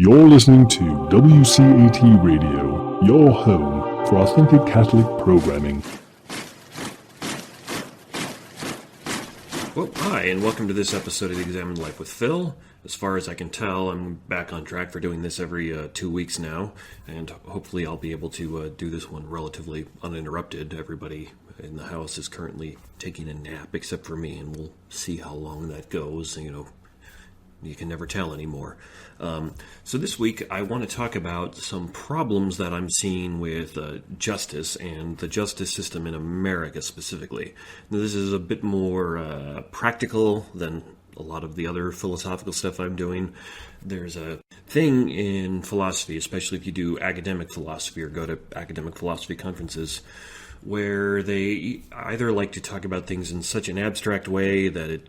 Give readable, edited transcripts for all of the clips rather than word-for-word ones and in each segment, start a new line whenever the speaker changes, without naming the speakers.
You're listening to WCAT Radio, your home for authentic Catholic programming.
Well, hi, and welcome to this episode of The Examined Life with Phil. As far as I can tell, I'm back on track for doing this every 2 weeks now, and hopefully I'll be able to do this one relatively uninterrupted. Everybody in the house is currently taking a nap, except for me, and we'll see how long that goes. You can never tell anymore. So this week, I want to talk about some problems that I'm seeing with justice and the justice system in America specifically. Now, this is a bit more practical than a lot of the other philosophical stuff I'm doing. There's a thing in philosophy, especially if you do academic philosophy or go to academic philosophy conferences, where they either like to talk about things in such an abstract way that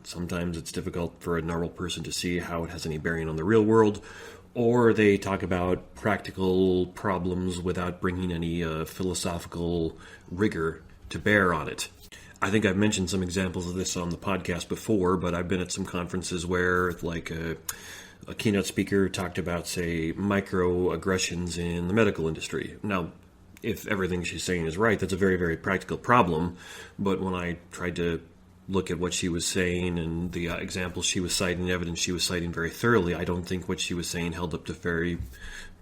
sometimes it's difficult for a normal person to see how it has any bearing on the real world, or they talk about practical problems without bringing any philosophical rigor to bear on it. I think I've mentioned some examples of this on the podcast before, but I've been at some conferences where, like, a keynote speaker talked about, say, microaggressions in the medical industry. Now, if everything she's saying is right, that's a very, very practical problem, but when I tried to look at what she was saying and the examples she was citing, evidence she was citing very thoroughly, I don't think what she was saying held up to very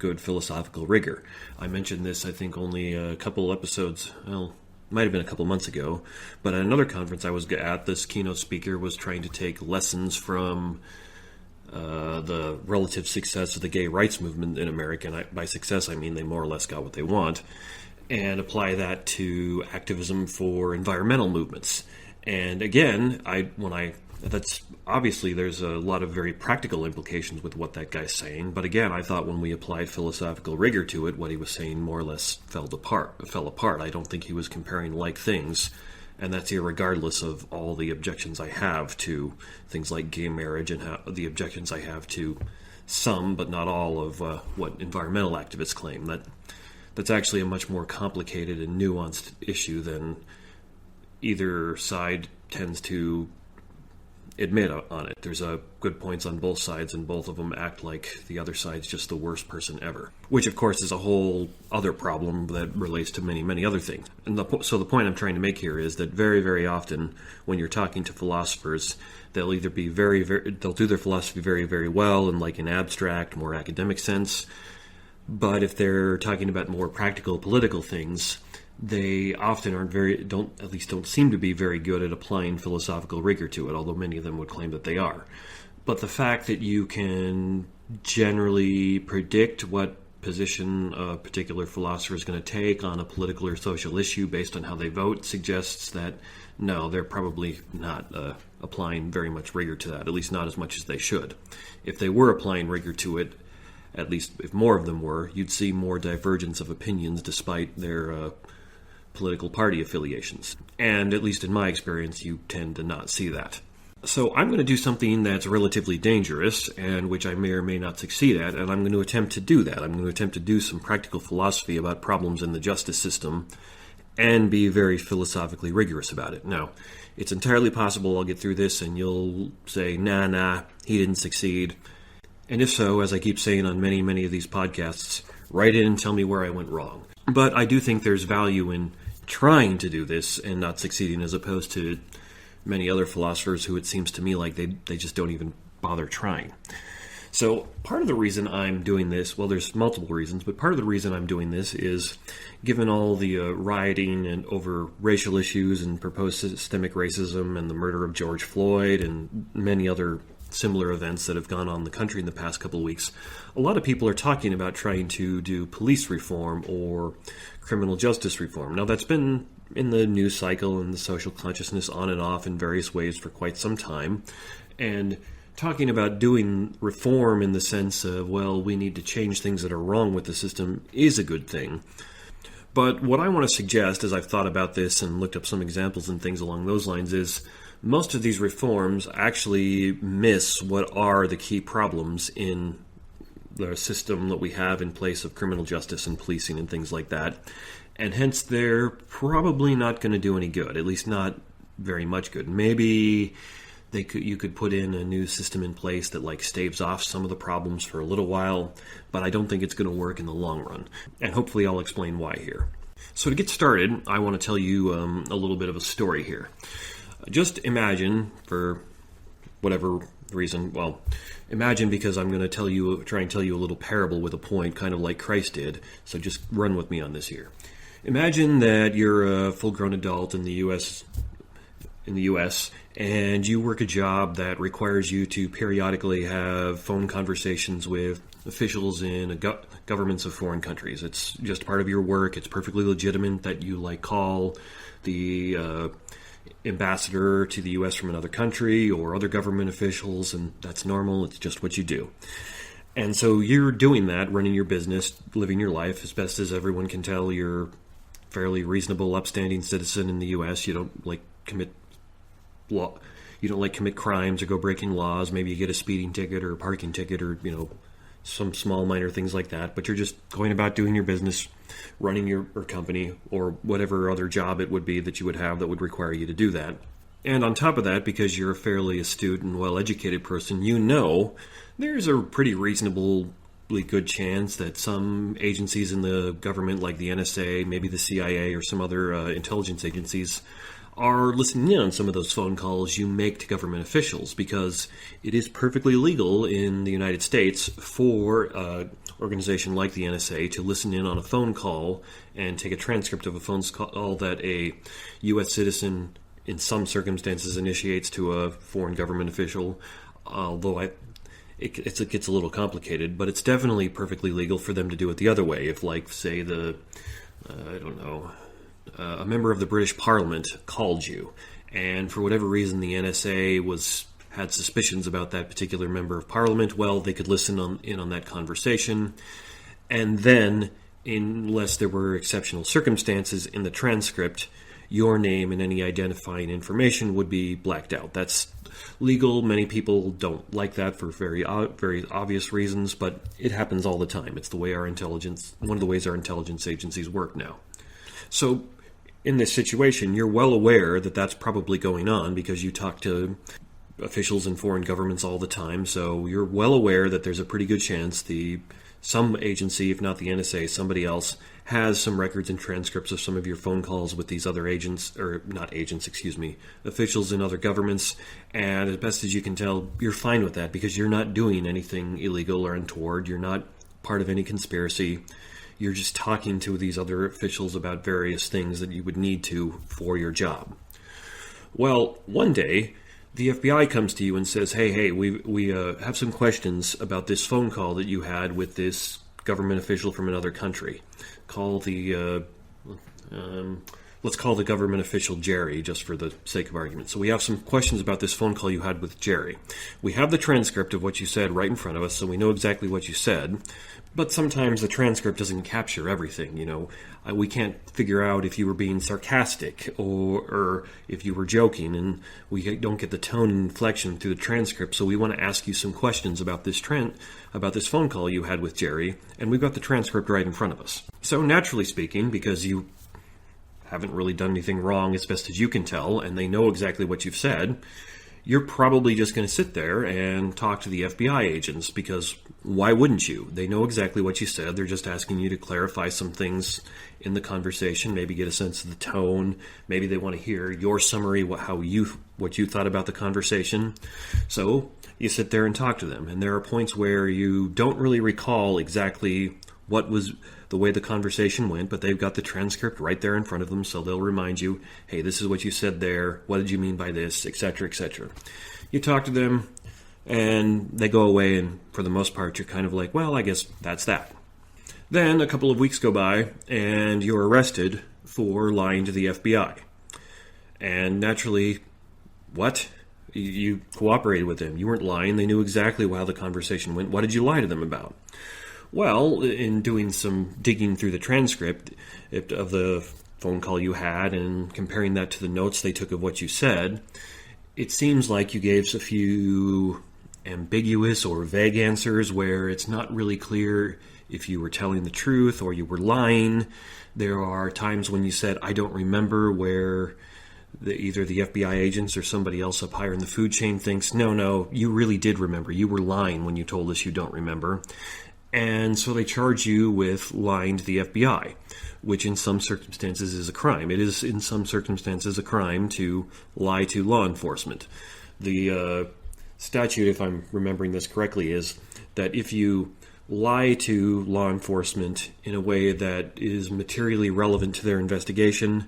good philosophical rigor. I mentioned this, I think, only a couple episodes, might have been a couple months ago, but at another conference I was at, this keynote speaker was trying to take lessons from the relative success of the gay rights movement in America, and by success I mean they more or less got what they want, and apply that to activism for environmental movements. And again, that's obviously there's a lot of very practical implications with what that guy's saying. But again, I thought when we applied philosophical rigor to it, what he was saying more or less fell apart. I don't think he was comparing like things, and that's irregardless of all the objections I have to things like gay marriage and the objections I have to some, but not all, of what environmental activists claim. That's actually a much more complicated and nuanced issue than either side tends to admit on it. There's good points on both sides, and both of them act like the other side's just the worst person ever, which of course is a whole other problem that relates to many, many other things. And so the point I'm trying to make here is that very, very often when you're talking to philosophers, they'll either be they'll do their philosophy very, very well in like an abstract, more academic sense, but if they're talking about more practical political things, they often don't seem to be very good at applying philosophical rigor to it, although many of them would claim that they are. But the fact that you can generally predict what position a particular philosopher is going to take on a political or social issue based on how they vote suggests that, no, they're probably not applying very much rigor to that, at least not as much as they should. If they were applying rigor to it, at least if more of them were, you'd see more divergence of opinions despite their political party affiliations. And at least in my experience, you tend to not see that. So I'm going to do something that's relatively dangerous and which I may or may not succeed at, and I'm going to attempt to do that. I'm going to attempt to do some practical philosophy about problems in the justice system and be very philosophically rigorous about it. Now, it's entirely possible I'll get through this and you'll say, nah, he didn't succeed. And if so, as I keep saying on many, many of these podcasts, write in and tell me where I went wrong. But I do think there's value in trying to do this and not succeeding, as opposed to many other philosophers who it seems to me like they just don't even bother trying. So part of the reason I'm doing this, well, there's multiple reasons, but part of the reason I'm doing this is, given all the rioting and over racial issues and proposed systemic racism and the murder of George Floyd and many other similar events that have gone on in the country in the past couple of weeks, a lot of people are talking about trying to do police reform or criminal justice reform. Now, that's been in the news cycle and the social consciousness on and off in various ways for quite some time. And talking about doing reform in the sense of, well, we need to change things that are wrong with the system is a good thing. But what I want to suggest, as I've thought about this and looked up some examples and things along those lines, is most of these reforms actually miss what are the key problems in the system that we have in place of criminal justice and policing and things like that. And hence they're probably not going to do any good, at least not very much good. Maybe You could put in a new system in place that like staves off some of the problems for a little while, but I don't think it's going to work in the long run. And hopefully I'll explain why here. So to get started, I want to tell you a little bit of a story here. Just imagine, for whatever reason, imagine because I'm going to try and tell you a little parable with a point, kind of like Christ did. So just run with me on this here. Imagine that you're a full-grown adult in the U.S., and you work a job that requires you to periodically have phone conversations with officials in governments of foreign countries. It's just part of your work. It's perfectly legitimate that you call the ambassador to the U.S. from another country or other government officials, and that's normal. It's just what you do. And so you're doing that, running your business, living your life as best as everyone can tell. You're a fairly reasonable, upstanding citizen in the U.S. You don't commit crimes or go breaking laws. Maybe you get a speeding ticket or a parking ticket or some small minor things like that, but you're just going about doing your business, running your company or whatever other job it would be that you would have that would require you to do that. And on top of that, because you're a fairly astute and well-educated person, there's a pretty reasonably good chance that some agencies in the government, like the NSA, maybe the CIA or some other intelligence agencies, are listening in on some of those phone calls you make to government officials, because it is perfectly legal in the United States for an organization like the NSA to listen in on a phone call and take a transcript of a phone call that a U.S. citizen in some circumstances initiates to a foreign government official, although it gets a little complicated, but it's definitely perfectly legal for them to do it the other way. If, say, a member of the British Parliament called you, and for whatever reason the NSA had suspicions about that particular member of Parliament, they could listen in on that conversation, and then, unless there were exceptional circumstances in the transcript, your name and any identifying information would be blacked out. That's legal. Many people don't like that for very obvious reasons, but it happens all the time. It's one of the ways our intelligence agencies work now. So in this situation, you're well aware that that's probably going on because you talk to officials in foreign governments all the time. So you're well aware that there's a pretty good chance some agency, if not the NSA, somebody else, has some records and transcripts of some of your phone calls with these other officials in other governments. And as best as you can tell, you're fine with that because you're not doing anything illegal or untoward. You're not part of any conspiracy. You're just talking to these other officials about various things that you would need to for your job. Well, one day, the FBI comes to you and says, hey, we have some questions about this phone call that you had with this government official from another country. Let's call the government official Jerry, just for the sake of argument. So we have some questions about this phone call you had with Jerry. We have the transcript of what you said right in front of us, so we know exactly what you said. But sometimes the transcript doesn't capture everything, We can't figure out if you were being sarcastic or if you were joking, and we don't get the tone and inflection through the transcript, so we want to ask you some questions about this phone call you had with Jerry, and we've got the transcript right in front of us. So naturally speaking, because you haven't really done anything wrong as best as you can tell, and they know exactly what you've said, you're probably just going to sit there and talk to the FBI agents, because why wouldn't you? They know exactly what you said. They're just asking you to clarify some things in the conversation, maybe get a sense of the tone. Maybe they want to hear your summary, what you thought about the conversation. So you sit there and talk to them, and there are points where you don't really recall exactly what was the way the conversation went, but they've got the transcript right there in front of them, so they'll remind you, hey, this is what you said there, what did you mean by this, etc., etc. You talk to them, and they go away, and for the most part, you're kind of like, well, I guess that's that. Then a couple of weeks go by, and you're arrested for lying to the FBI. And naturally, what? You cooperated with them. You weren't lying. They knew exactly how the conversation went. What did you lie to them about? Well, in doing some digging through the transcript of the phone call you had and comparing that to the notes they took of what you said, it seems like you gave a few ambiguous or vague answers where it's not really clear if you were telling the truth or you were lying. There are times when you said, I don't remember where either the FBI agents or somebody else up higher in the food chain thinks, no, you really did remember. You were lying when you told us you don't remember. And so they charge you with lying to the FBI, which in some circumstances is a crime. It is in some circumstances a crime to lie to law enforcement. The statute, if I'm remembering this correctly, is that if you lie to law enforcement in a way that is materially relevant to their investigation,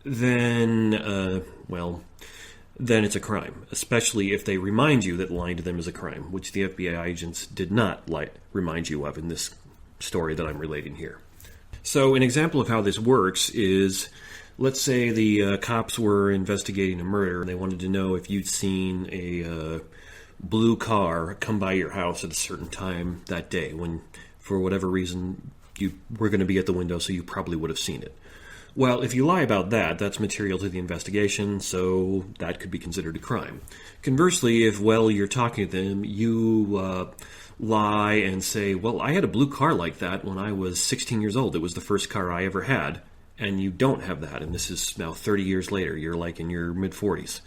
then it's a crime, especially if they remind you that lying to them is a crime, which the FBI agents did not remind you of in this story that I'm relating here. So an example of how this works is, let's say the cops were investigating a murder and they wanted to know if you'd seen a blue car come by your house at a certain time that day when, for whatever reason, you were going to be at the window, so you probably would have seen it. Well, if you lie about that, that's material to the investigation, so that could be considered a crime. Conversely, if, you're talking to them, you lie and say, I had a blue car like that when I was 16 years old. It was the first car I ever had. And you don't have that, and this is now 30 years later. You're like in your mid-40s.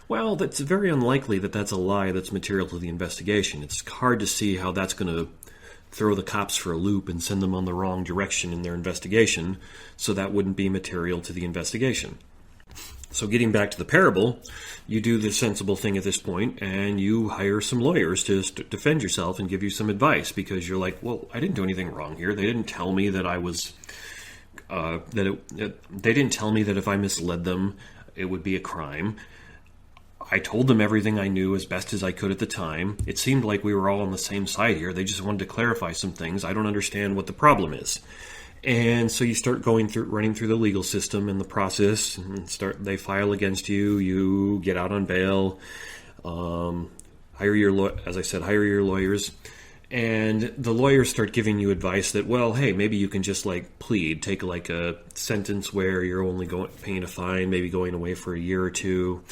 Well, that's very unlikely that that's a lie that's material to the investigation. It's hard to see how that's going to throw the cops for a loop and send them on the wrong direction in their investigation, so that wouldn't be material to the investigation. So getting back to the parable, you do the sensible thing at this point, and you hire some lawyers to defend yourself and give you some advice, because you're like, I didn't do anything wrong here. They didn't tell me that I was... they didn't tell me that if I misled them, it would be a crime. I told them everything I knew as best as I could at the time. It seemed like we were all on the same side here. They just wanted to clarify some things. I don't understand what the problem is. And so you start running through the legal system and the process, and they file against you. You get out on bail. Hire your lawyers. And the lawyers start giving you advice that, hey, maybe you can just plead, take a sentence where you're only paying a fine, maybe going away for a year or two,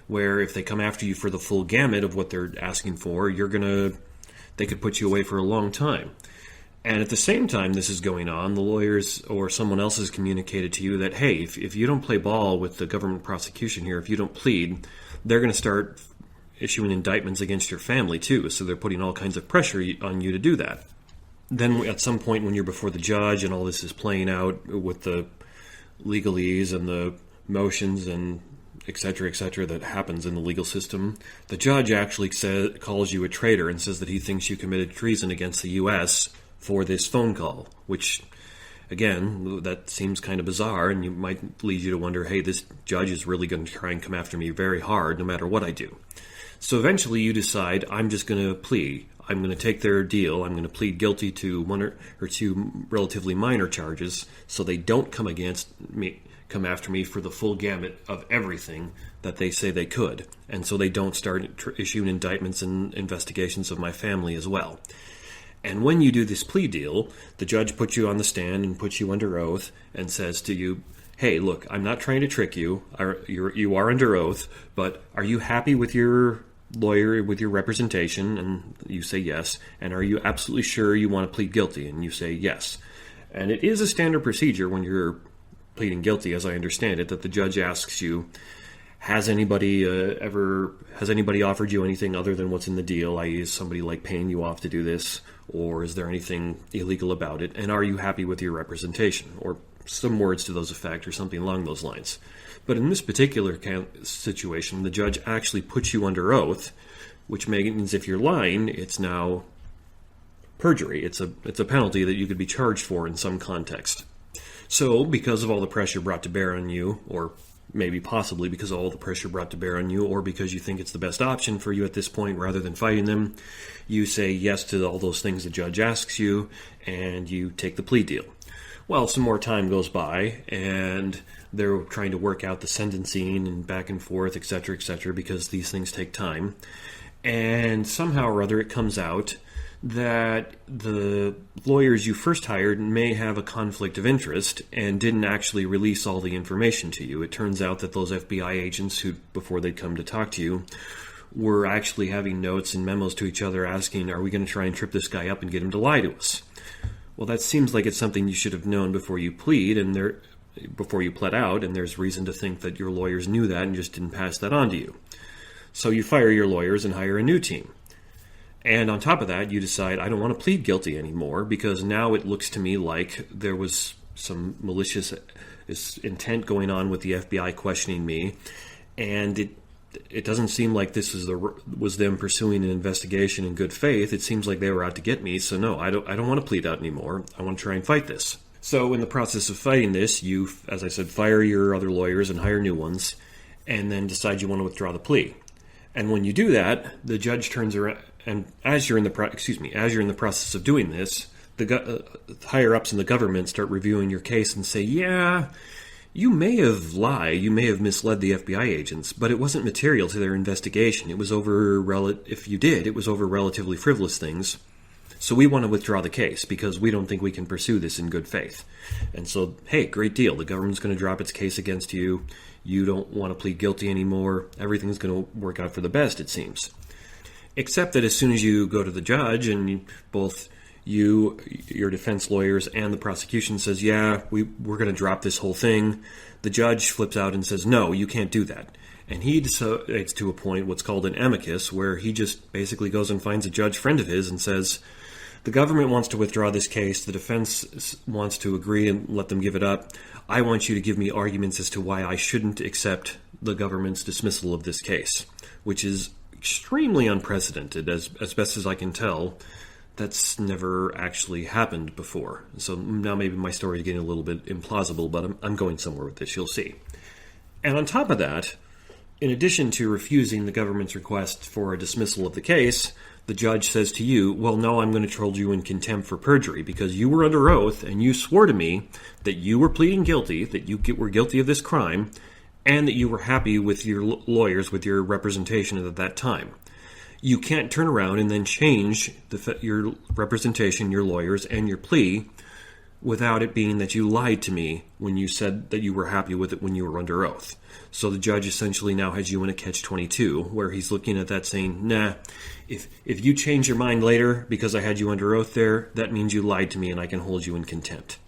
where if they come after you for the full gamut of what they're asking for, they could put you away for a long time. And at the same time this is going on, the lawyers or someone else has communicated to you that, hey, if you don't play ball with the government prosecution here, if you don't plead, they're going to start issuing indictments against your family too, so they're putting all kinds of pressure on you to do that. Then at some point when you're before the judge and all this is playing out with the legalese and the motions and et cetera, that happens in the legal system, the judge actually calls you a traitor and says that he thinks you committed treason against the U.S. for this phone call, which, again, that seems kind of bizarre, and you might lead you to wonder, hey, this judge is really going to try and come after me very hard no matter what I do. So eventually you decide, I'm just going to plead. I'm going to take their deal. I'm going to plead guilty to one or two relatively minor charges, so they don't come after me for the full gamut of everything that they say they could. And so they don't start issuing indictments and investigations of my family as well. And when you do this plea deal, the judge puts you on the stand and puts you under oath and says to you, hey, look, I'm not trying to trick you. You are under oath, but are you happy with your lawyer, with your representation? And you say yes. And are you absolutely sure you want to plead guilty? And you say yes. And it is a standard procedure when you're pleading guilty, as I understand it, that the judge asks you, has anybody offered you anything other than what's in the deal? I.e., is somebody paying you off to do this, or is there anything illegal about it? And are you happy with your representation? Or some words to those effect, or something along those lines. But in this particular situation, the judge actually puts you under oath, which means if you're lying, it's now perjury. It's a penalty that you could be charged for in some context. So, because of all the pressure brought to bear on you, or maybe possibly because of all the pressure brought to bear on you, or because you think it's the best option for you at this point rather than fighting them, you say yes to all those things the judge asks you, and you take the plea deal. Well, some more time goes by, and they're trying to work out the sentencing and back and forth, et cetera, because these things take time. And somehow or other it comes out that the lawyers you first hired may have a conflict of interest and didn't actually release all the information to you. It turns out that those FBI agents who, before they'd come to talk to you, were actually having notes and memos to each other asking, are we going to try and trip this guy up and get him to lie to us? Well, that seems like it's something you should have known before you plead, and before you pled out, and there's reason to think that your lawyers knew that and just didn't pass that on to you. So you fire your lawyers and hire a new team. And on top of that, you decide, I don't want to plead guilty anymore because now it looks to me like there was some malicious intent going on with the FBI questioning me, and it doesn't seem like this was them pursuing an investigation in good faith. It seems like they were out to get me, so no, I don't want to plead out anymore. I want to try and fight this. So in the process of fighting this, you, as I said, fire your other lawyers and hire new ones, and then decide you want to withdraw the plea. And when you do that, the judge turns around, and as you're in the process of doing this, the higher ups in the government start reviewing your case and say, yeah, you may have lied, you may have misled the FBI agents, but it wasn't material to their investigation. It was if you did, it was over relatively frivolous things. So we want to withdraw the case because we don't think we can pursue this in good faith. And so, hey, great deal. The government's going to drop its case against you. You don't want to plead guilty anymore. Everything's going to work out for the best, it seems. Except that as soon as you go to the judge and both you, your defense lawyers, and the prosecution says, yeah, we're going to drop this whole thing, the judge flips out and says, no, you can't do that. And he decides to appoint what's called an amicus, where he just basically goes and finds a judge friend of his and says, the government wants to withdraw this case, the defense wants to agree and let them give it up. I want you to give me arguments as to why I shouldn't accept the government's dismissal of this case, which is extremely unprecedented, as best as I can tell. That's never actually happened before. So now maybe my story is getting a little bit implausible, but I'm going somewhere with this, you'll see. And on top of that, in addition to refusing the government's request for a dismissal of the case, the judge says to you, well, no, I'm going to hold you in contempt for perjury because you were under oath and you swore to me that you were pleading guilty, that you were guilty of this crime, and that you were happy with your lawyers, with your representation at that time. You can't turn around and then change your representation, your lawyers, and your plea without it being that you lied to me when you said that you were happy with it when you were under oath. So the judge essentially now has you in a catch-22, where he's looking at that saying, nah, if you change your mind later because I had you under oath there, that means you lied to me and I can hold you in contempt.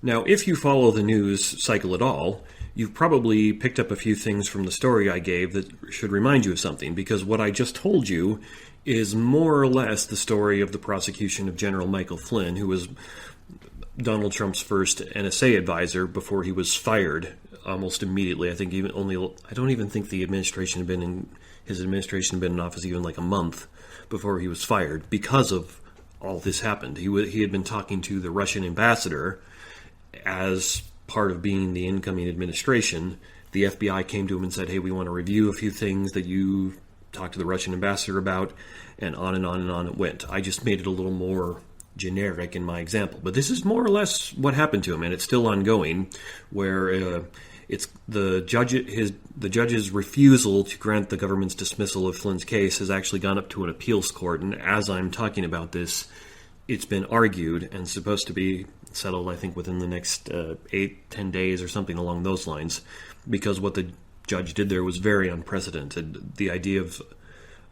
Now, if you follow the news cycle at all, you've probably picked up a few things from the story I gave that should remind you of something, because what I just told you is more or less the story of the prosecution of General Michael Flynn, who was Donald Trump's first NSA advisor before he was fired almost immediately. I don't even think his administration had been in office even like a month before he was fired because of all this happened. He had been talking to the Russian ambassador as part of being the incoming administration. The FBI came to him and said, hey, we want to review a few things that you talked to the Russian ambassador about, and on and on and on it went. I just made it a little more generic in my example, but this is more or less what happened to him, and it's still ongoing, where it's the judge's refusal to grant the government's dismissal of Flynn's case has actually gone up to an appeals court, and as I'm talking about this, it's been argued and supposed to be settled, I think, within the next 8-10 days or something along those lines, because what the judge did there was very unprecedented. The idea of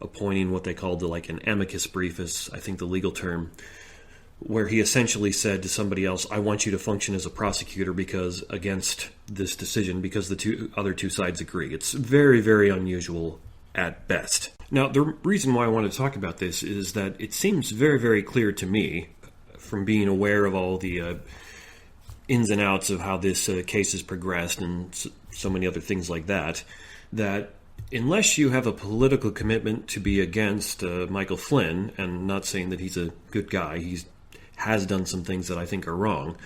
appointing what they called an amicus brief is, I think, the legal term, where he essentially said to somebody else, I want you to function as a prosecutor against this decision because the other two sides agree. It's very, very unusual at best. Now, the reason why I want to talk about this is that it seems very, very clear to me, from being aware of all the ins and outs of how this case has progressed and so many other things like that, that unless you have a political commitment to be against Michael Flynn, and not saying that he's a good guy, he has done some things that I think are wrong,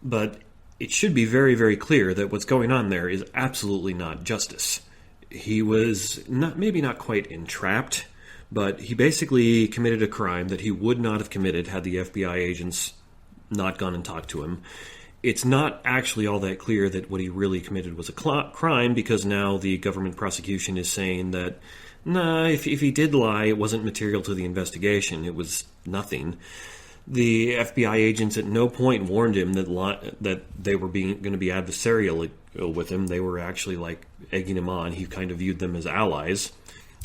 but it should be very, very clear that what's going on there is absolutely not justice. He was maybe not quite entrapped, but he basically committed a crime that he would not have committed had the FBI agents not gone and talked to him. It's not actually all that clear that what he really committed was a crime, because now the government prosecution is saying that, if he did lie, it wasn't material to the investigation. It was nothing. The FBI agents at no point warned him that they were going to be adversarial with him. They were actually egging him on. He kind of viewed them as allies.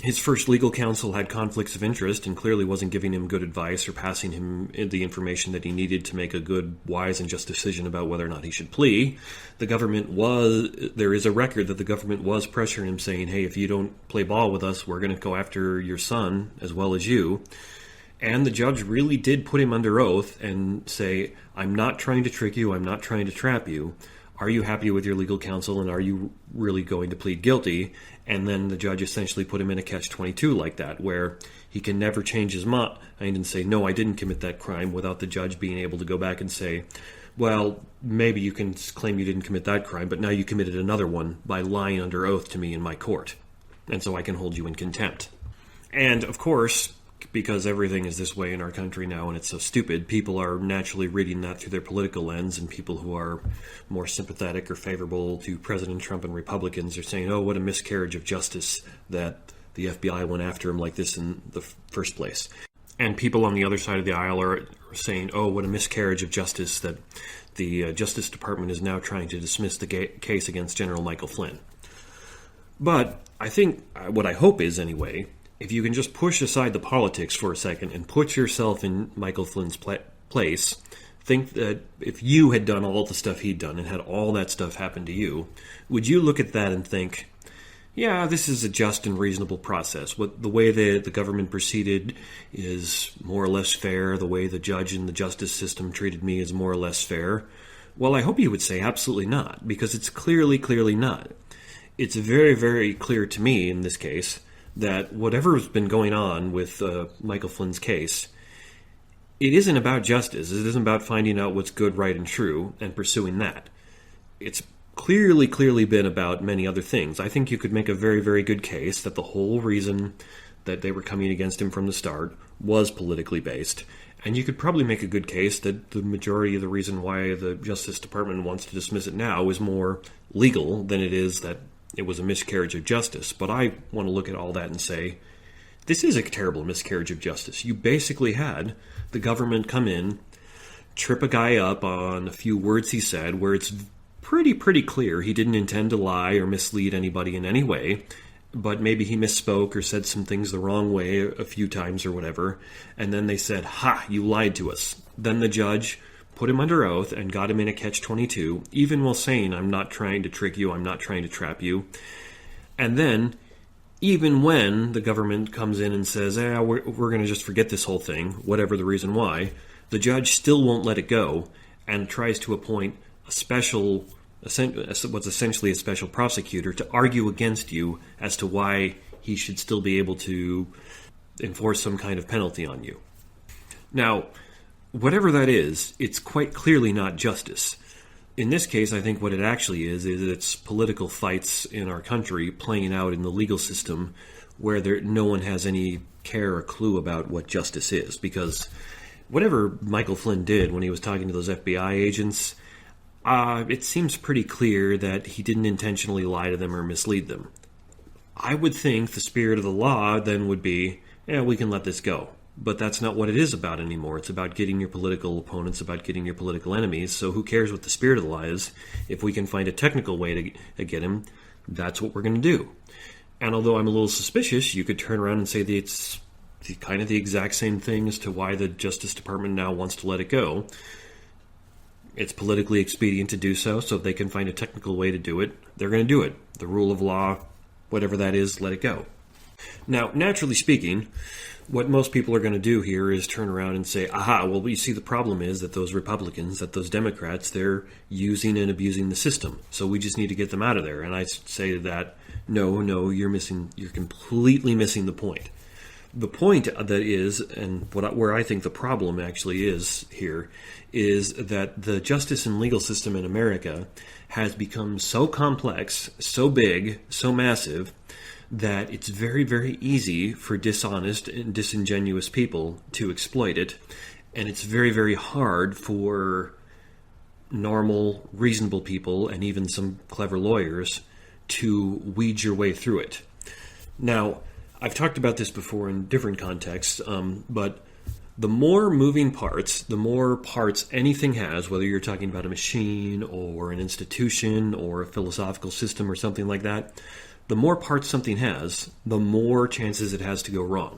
His first legal counsel had conflicts of interest and clearly wasn't giving him good advice or passing him the information that he needed to make a good, wise, and just decision about whether or not he should plea. There is a record that the government was pressuring him, saying, hey, if you don't play ball with us, we're going to go after your son as well as you. And the judge really did put him under oath and say, I'm not trying to trick you, I'm not trying to trap you. Are you happy with your legal counsel, and are you really going to plead guilty? And then the judge essentially put him in a catch-22 like that, where he can never change his mind and say, no, I didn't commit that crime, without the judge being able to go back and say, well, maybe you can claim you didn't commit that crime, but now you committed another one by lying under oath to me in my court, and so I can hold you in contempt. And, of course, because everything is this way in our country now and it's so stupid, people are naturally reading that through their political lens, and people who are more sympathetic or favorable to President Trump and Republicans are saying, oh, what a miscarriage of justice that the FBI went after him like this in the first place. And people on the other side of the aisle are saying, oh, what a miscarriage of justice that the Justice Department is now trying to dismiss the case against General Michael Flynn. But I think, what I hope is anyway, if you can just push aside the politics for a second and put yourself in Michael Flynn's place, think that if you had done all the stuff he'd done and had all that stuff happen to you, would you look at that and think, yeah, this is a just and reasonable process. The way the government proceeded is more or less fair. The way the judge and the justice system treated me is more or less fair. Well, I hope you would say absolutely not, because it's clearly not. It's very, very clear to me in this case that whatever's been going on with Michael Flynn's case, it isn't about justice. It isn't about finding out what's good, right, and true and pursuing that. It's clearly been about many other things. I think you could make a very, very good case that the whole reason that they were coming against him from the start was politically based. And you could probably make a good case that the majority of the reason why the Justice Department wants to dismiss it now is more legal than it is that it was a miscarriage of justice. But I want to look at all that and say, this is a terrible miscarriage of justice. You basically had the government come in, trip a guy up on a few words he said, where it's pretty clear he didn't intend to lie or mislead anybody in any way, but maybe he misspoke or said some things the wrong way a few times or whatever, and then they said, ha, you lied to us. Then the judge put him under oath and got him in a catch-22, even while saying, I'm not trying to trick you, I'm not trying to trap you. And then, even when the government comes in and says, we're going to just forget this whole thing, whatever the reason why, the judge still won't let it go and tries to appoint what's essentially a special prosecutor to argue against you as to why he should still be able to enforce some kind of penalty on you. Now, whatever that is, it's quite clearly not justice. In this case, I think what it actually is it's political fights in our country playing out in the legal system where no one has any care or clue about what justice is. Because whatever Michael Flynn did when he was talking to those FBI agents, it seems pretty clear that he didn't intentionally lie to them or mislead them. I would think the spirit of the law then would be, we can let this go. But that's not what it is about anymore. It's about getting your political opponents, about getting your political enemies. So who cares what the spirit of the law is? If we can find a technical way to get him, that's what we're going to do. And although I'm a little suspicious, you could turn around and say that it's kind of the exact same thing as to why the Justice Department now wants to let it go. It's politically expedient to do so, so if they can find a technical way to do it, they're going to do it. The rule of law, whatever that is, let it go. Now, naturally speaking, what most people are going to do here is turn around and say, well, you see, the problem is that those Republicans, that those Democrats, they're using and abusing the system, so we just need to get them out of there. And I say to that, no, you're completely missing the point. The point that is, and where I think the problem actually is here, is that the justice and legal system in America has become so complex, so big, so massive, that it's very, very easy for dishonest and disingenuous people to exploit it, and it's very, very hard for normal, reasonable people, and even some clever lawyers, to weed your way through it. Now, I've talked about this before in different contexts, but the more moving parts, the more parts anything has, whether you're talking about a machine or an institution or a philosophical system or something like that, the more parts something has, the more chances it has to go wrong.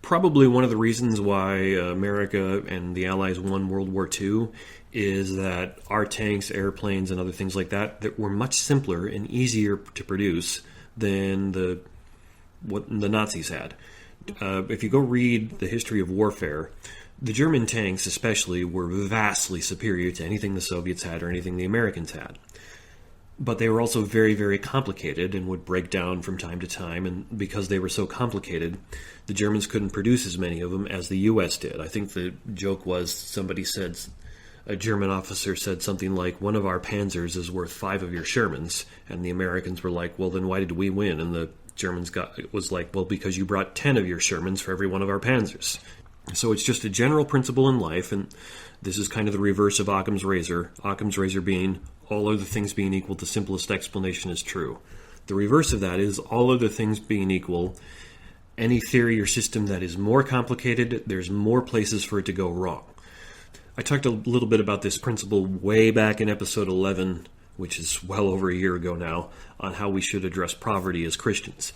Probably one of the reasons why America and the Allies won World War II is that our tanks, airplanes, and other things like that were much simpler and easier to produce than what the Nazis had. If you go read the history of warfare, the German tanks especially were vastly superior to anything the Soviets had or anything the Americans had. But they were also very, very complicated and would break down from time to time, and because they were so complicated, the Germans couldn't produce as many of them as the U.S. did. I think the joke was a German officer said something like, one of our Panzers is worth 5 of your Shermans, and the Americans were like, well, then why did we win? And the Germans was like, well, because you brought 10 of your Shermans for every one of our Panzers. So it's just a general principle in life, and this is kind of the reverse of Occam's razor. Occam's razor being, all other things being equal, the simplest explanation is true. The reverse of that is, all other things being equal, any theory or system that is more complicated, there's more places for it to go wrong. I talked a little bit about this principle way back in episode 11, which is well over a year ago now, on how we should address poverty as Christians.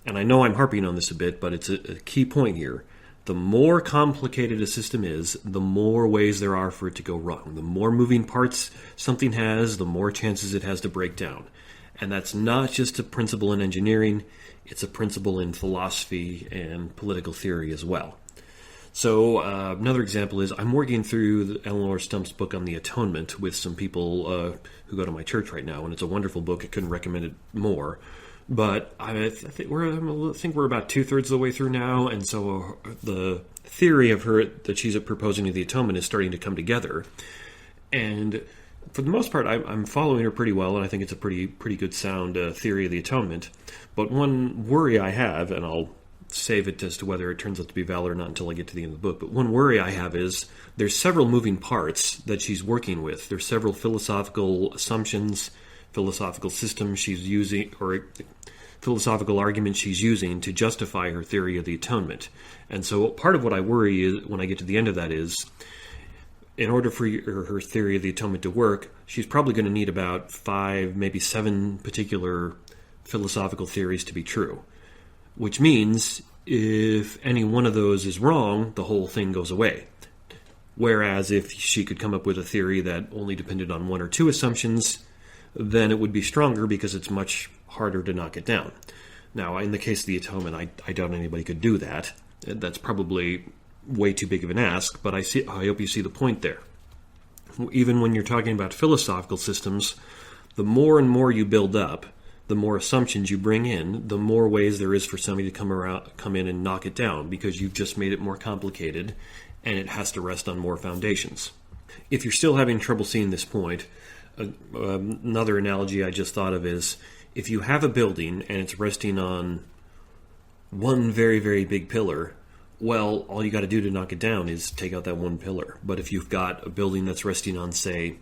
And I know I'm harping on this a bit, but it's a key point here. The more complicated a system is, the more ways there are for it to go wrong. The more moving parts something has, the more chances it has to break down. And that's not just a principle in engineering, it's a principle in philosophy and political theory as well. So another example is, I'm working through Eleanor Stump's book on the Atonement with some people who go to my church right now, and it's a wonderful book. I couldn't recommend it more. But I think we're about 2/3 of the way through now, and so the theory of her that she's proposing to the Atonement is starting to come together. And for the most part, I'm following her pretty well, and I think it's a pretty good sound theory of the Atonement. But one worry I have, and I'll save it as to whether it turns out to be valid or not until I get to the end of the book, but one worry I have is there's several moving parts that she's working with. There's several philosophical assumptions, philosophical systems she's using, or philosophical arguments she's using to justify her theory of the atonement. And so part of what I worry is, when I get to the end of that, is in order for her theory of the atonement to work, she's probably going to need about 5, maybe 7 particular philosophical theories to be true. Which means if any one of those is wrong, the whole thing goes away. Whereas if she could come up with a theory that only depended on 1 or 2 assumptions, then it would be stronger because it's much harder to knock it down. Now, in the case of the atonement, I doubt anybody could do that. That's probably way too big of an ask, but I hope you see the point there. Even when you're talking about philosophical systems, the more and more you build up, the more assumptions you bring in, the more ways there is for somebody to come in and knock it down, because you've just made it more complicated and it has to rest on more foundations. If you're still having trouble seeing this point, another analogy I just thought of is, if you have a building and it's resting on one very, very big pillar, well, all you got to do to knock it down is take out that one pillar. But if you've got a building that's resting on, say,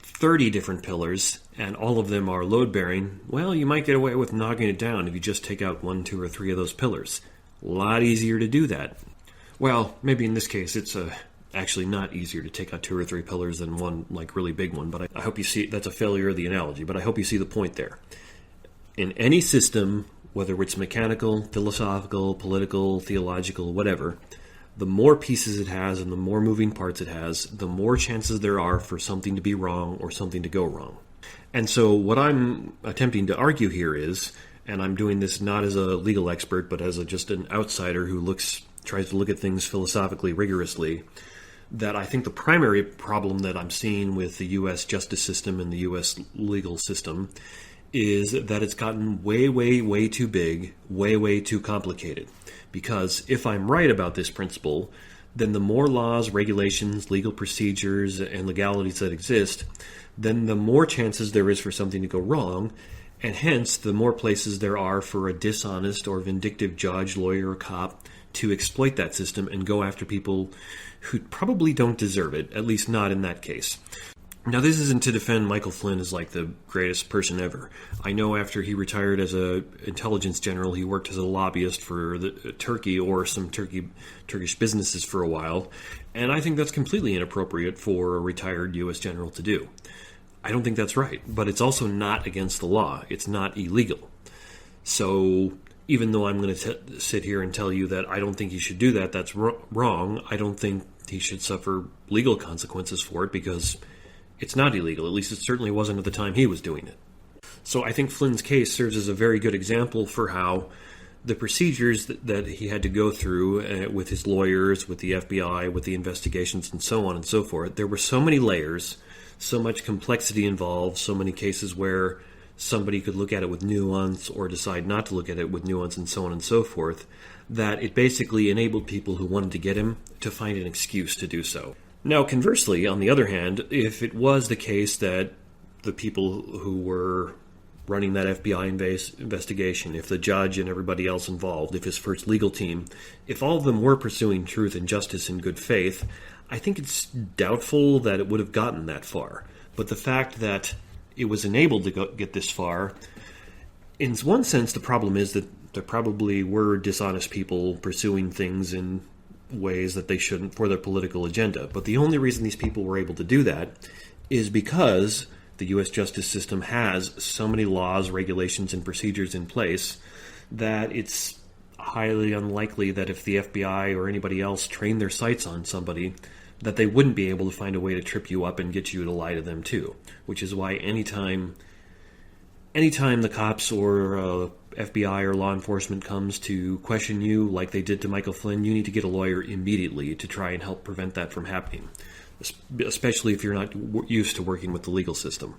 30 different pillars, and all of them are load-bearing, well, you might get away with knocking it down if you just take out 1, 2, or 3 of those pillars. A lot easier to do that. Well, maybe in this case it's actually not easier to take out 2 or 3 pillars than one, like, really big one, but I hope you see, that's a failure of the analogy, but I hope you see the point there. In any system, whether it's mechanical, philosophical, political, theological, whatever, the more pieces it has and the more moving parts it has, the more chances there are for something to be wrong or something to go wrong. And so what I'm attempting to argue here is, and I'm doing this not as a legal expert, but as just an outsider who tries to look at things philosophically rigorously, that I think the primary problem that I'm seeing with the U.S. justice system and the U.S. legal system is that it's gotten way, way, way too big, way, way too complicated. Because if I'm right about this principle, then the more laws, regulations, legal procedures, and legalities that exist, then the more chances there is for something to go wrong, and hence the more places there are for a dishonest or vindictive judge, lawyer, or cop to exploit that system and go after people who probably don't deserve it, at least not in that case. Now, this isn't to defend Michael Flynn as like the greatest person ever. I know after he retired as an intelligence general, he worked as a lobbyist for Turkey or some Turkish businesses for a while, and I think that's completely inappropriate for a retired U.S. general to do. I don't think that's right, but it's also not against the law. It's not illegal. So even though I'm going to sit here and tell you that I don't think he should do that, that's wrong. I don't think he should suffer legal consequences for it because it's not illegal. At least it certainly wasn't at the time he was doing it. So I think Flynn's case serves as a very good example for how the procedures that he had to go through with his lawyers, with the FBI, with the investigations, and so on and so forth. There were so many layers, so much complexity involved, so many cases where somebody could look at it with nuance or decide not to look at it with nuance, and so on and so forth, that it basically enabled people who wanted to get him to find an excuse to do so. Now, conversely, on the other hand, if it was the case that the people who were running that FBI investigation, if the judge and everybody else involved, if his first legal team, if all of them were pursuing truth and justice in good faith, I think it's doubtful that it would have gotten that far. But the fact that it was enabled to get this far, in one sense, the problem is that there probably were dishonest people pursuing things in ways that they shouldn't for their political agenda. But the only reason these people were able to do that is because the U.S. justice system has so many laws, regulations, and procedures in place that it's highly unlikely that if the FBI or anybody else trained their sights on somebody, that they wouldn't be able to find a way to trip you up and get you to lie to them too. Which is why anytime the cops or FBI or law enforcement comes to question you like they did to Michael Flynn, you need to get a lawyer immediately to try and help prevent that from happening, especially if you're not used to working with the legal system.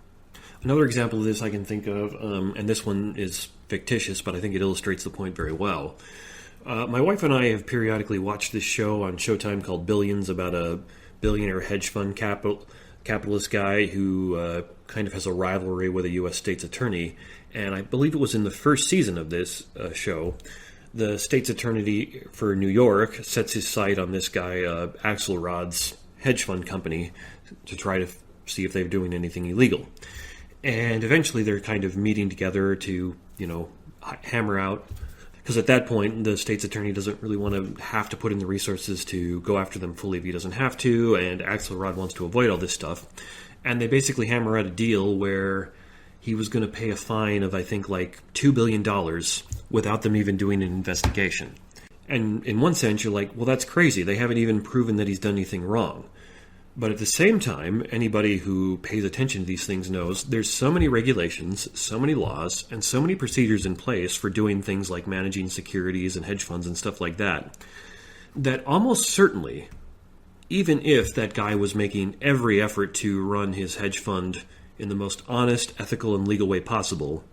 Another example of this I can think of, and this one is fictitious, but I think it illustrates the point very well. My wife and I have periodically watched this show on Showtime called Billions about a billionaire hedge fund capitalist guy who kind of has a rivalry with a U.S. state's attorney. And I believe it was in the first season of this show, the state's attorney for New York sets his sight on this guy, Axelrod's hedge fund company, to try to see if they're doing anything illegal. And eventually they're kind of meeting together to, hammer out, because at that point the state's attorney doesn't really want to have to put in the resources to go after them fully if he doesn't have to, and Axelrod wants to avoid all this stuff. And they basically hammer out a deal where he was going to pay a fine of, I think, like $2 billion without them even doing an investigation. And in one sense, you're like, well, that's crazy. They haven't even proven that he's done anything wrong. But at the same time, anybody who pays attention to these things knows there's so many regulations, so many laws, and so many procedures in place for doing things like managing securities and hedge funds and stuff like that, that almost certainly, even if that guy was making every effort to run his hedge fund in the most honest, ethical, and legal way possible,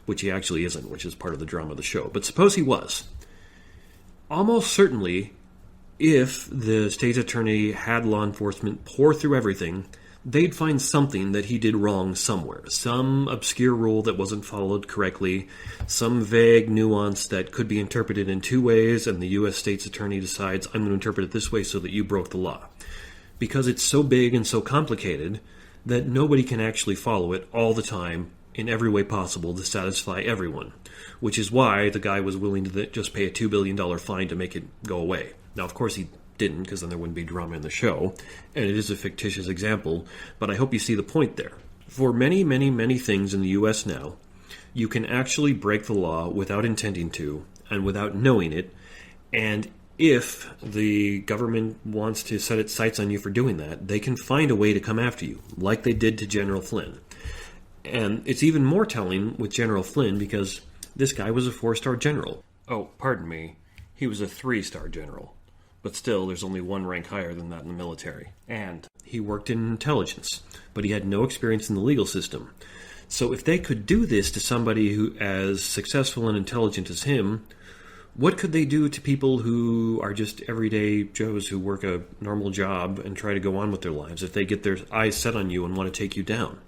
which he actually isn't, which is part of the drama of the show, but suppose he was, almost certainly, if the state's attorney had law enforcement pour through everything, they'd find something that he did wrong somewhere. Some obscure rule that wasn't followed correctly, some vague nuance that could be interpreted in two ways, and the U.S. state's attorney decides, I'm going to interpret it this way so that you broke the law. Because it's so big and so complicated that nobody can actually follow it all the time in every way possible to satisfy everyone, which is why the guy was willing to just pay a $2 billion fine to make it go away. Now, of course, he didn't, because then there wouldn't be drama in the show, and it is a fictitious example, but I hope you see the point there. For many, many, many things in the U.S. now, you can actually break the law without intending to, and without knowing it, and if the government wants to set its sights on you for doing that, they can find a way to come after you, like they did to General Flynn. And it's even more telling with General Flynn because this guy was a 4-star general. Oh, pardon me, he was a 3-star general. But still, there's only one rank higher than that in the military. And he worked in intelligence, but he had no experience in the legal system. So if they could do this to somebody who as successful and intelligent as him, what could they do to people who are just everyday Joes who work a normal job and try to go on with their lives if they get their eyes set on you and want to take you down?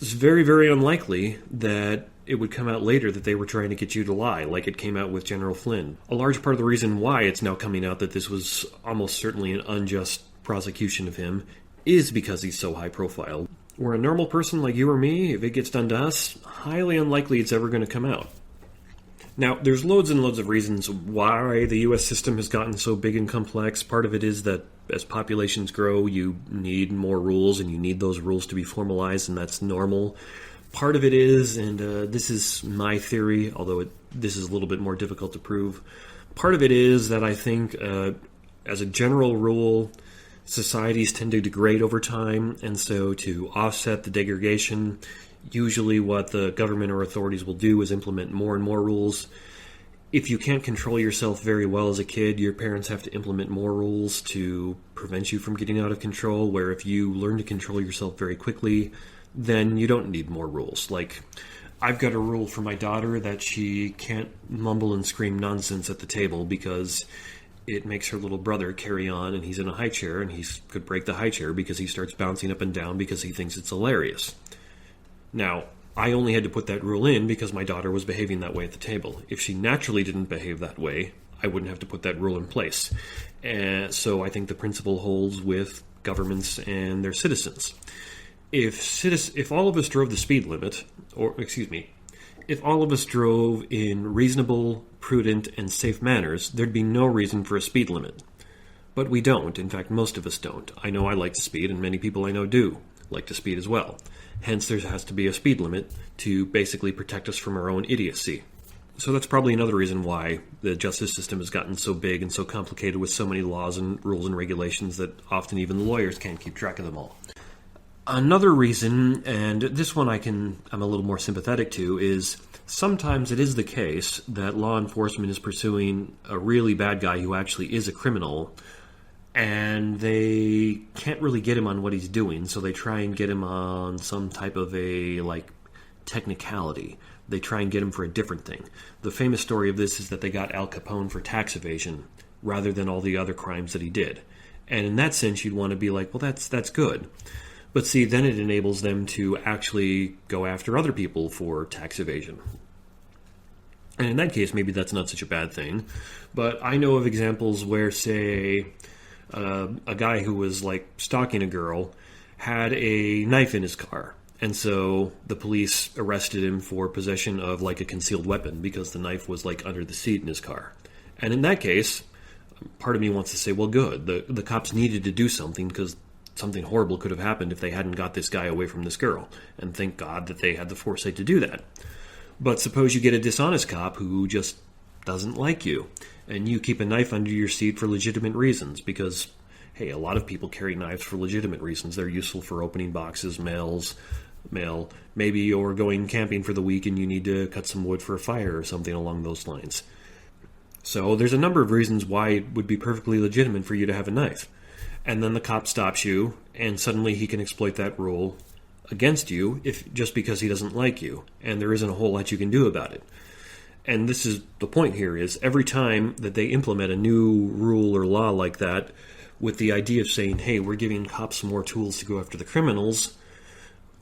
It's very, very unlikely that it would come out later that they were trying to get you to lie, like it came out with General Flynn. A large part of the reason why it's now coming out that this was almost certainly an unjust prosecution of him is because he's so high profile. Where a normal person like you or me, if it gets done to us, highly unlikely it's ever going to come out. Now, there's loads and loads of reasons why the U.S. system has gotten so big and complex. Part of it is that as populations grow, you need more rules, and you need those rules to be formalized, and that's normal. Part of it is, and this is my theory, although this is a little bit more difficult to prove, part of it is that I think, as a general rule, societies tend to degrade over time, and so to offset the degradation, usually what the government or authorities will do is implement more and more rules. If you can't control yourself very well as a kid, your parents have to implement more rules to prevent you from getting out of control, where if you learn to control yourself very quickly, then you don't need more rules. Like, I've got a rule for my daughter that she can't mumble and scream nonsense at the table because it makes her little brother carry on, and he's in a high chair, and he could break the high chair because he starts bouncing up and down because he thinks it's hilarious. Now, I only had to put that rule in because my daughter was behaving that way at the table. If she naturally didn't behave that way, I wouldn't have to put that rule in place. And so I think the principle holds with governments and their citizens. If all of us drove the speed limit, if all of us drove in reasonable, prudent, and safe manners, there'd be no reason for a speed limit. But we don't. In fact, most of us don't. I know I like to speed, and many people I know do like to speed as well. Hence, there has to be a speed limit to basically protect us from our own idiocy. So that's probably another reason why the justice system has gotten so big and so complicated with so many laws and rules and regulations that often even the lawyers can't keep track of them all. Another reason, and this one I'm a little more sympathetic to, is sometimes it is the case that law enforcement is pursuing a really bad guy who actually is a criminal, and they can't really get him on what he's doing, so they try and get him on some type of technicality. They try and get him for a different thing. The famous story of this is that they got Al Capone for tax evasion rather than all the other crimes that he did. And in that sense, you'd want to be like, well, that's good. But see, then it enables them to actually go after other people for tax evasion. And in that case, maybe that's not such a bad thing. But I know of examples where, say, a guy who was stalking a girl had a knife in his car. And so the police arrested him for possession of a concealed weapon because the knife was under the seat in his car. And in that case, part of me wants to say, well, good. The cops needed to do something because something horrible could have happened if they hadn't got this guy away from this girl. And thank God that they had the foresight to do that. But suppose you get a dishonest cop who just doesn't like you, and you keep a knife under your seat for legitimate reasons because, hey, a lot of people carry knives for legitimate reasons. They're useful for opening boxes, mail. Maybe you're going camping for the week and you need to cut some wood for a fire or something along those lines. So there's a number of reasons why it would be perfectly legitimate for you to have a knife. And then the cop stops you, and suddenly he can exploit that rule against you just because he doesn't like you, and there isn't a whole lot you can do about it. And this is the point here, is every time that they implement a new rule or law like that with the idea of saying, hey, we're giving cops more tools to go after the criminals,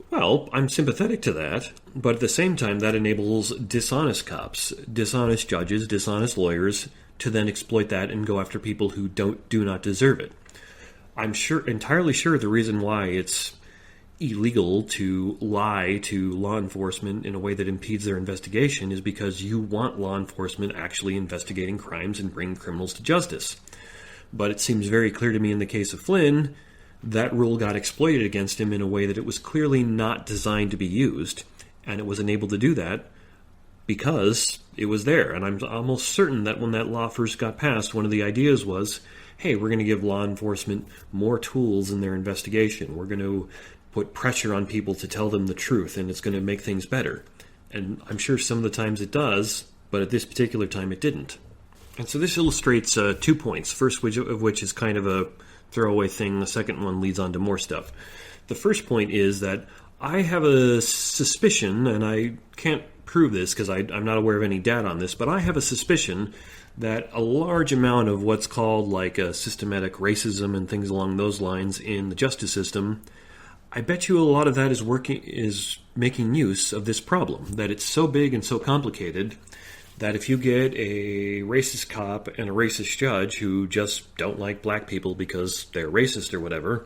well, I'm sympathetic to that, but at the same time that enables dishonest cops, dishonest judges, dishonest lawyers to then exploit that and go after people who do not deserve it. I'm entirely sure the reason why it's illegal to lie to law enforcement in a way that impedes their investigation is because you want law enforcement actually investigating crimes and bringing criminals to justice. But it seems very clear to me in the case of Flynn, that rule got exploited against him in a way that it was clearly not designed to be used, and it was enabled to do that because it was there. And I'm almost certain that when that law first got passed, one of the ideas was, hey, we're going to give law enforcement more tools in their investigation. We're going to put pressure on people to tell them the truth, and it's going to make things better. And I'm sure some of the times it does, but at this particular time it didn't. And so this illustrates 2 points, first of which is kind of a throwaway thing. The second one leads on to more stuff. The first point is that I have a suspicion, and I can't prove this because I'm not aware of any data on this, but I have a suspicion that a large amount of what's called systematic racism and things along those lines in the justice system, I bet you a lot of that is making use of this problem, that it's so big and so complicated that if you get a racist cop and a racist judge who just don't like black people because they're racist or whatever,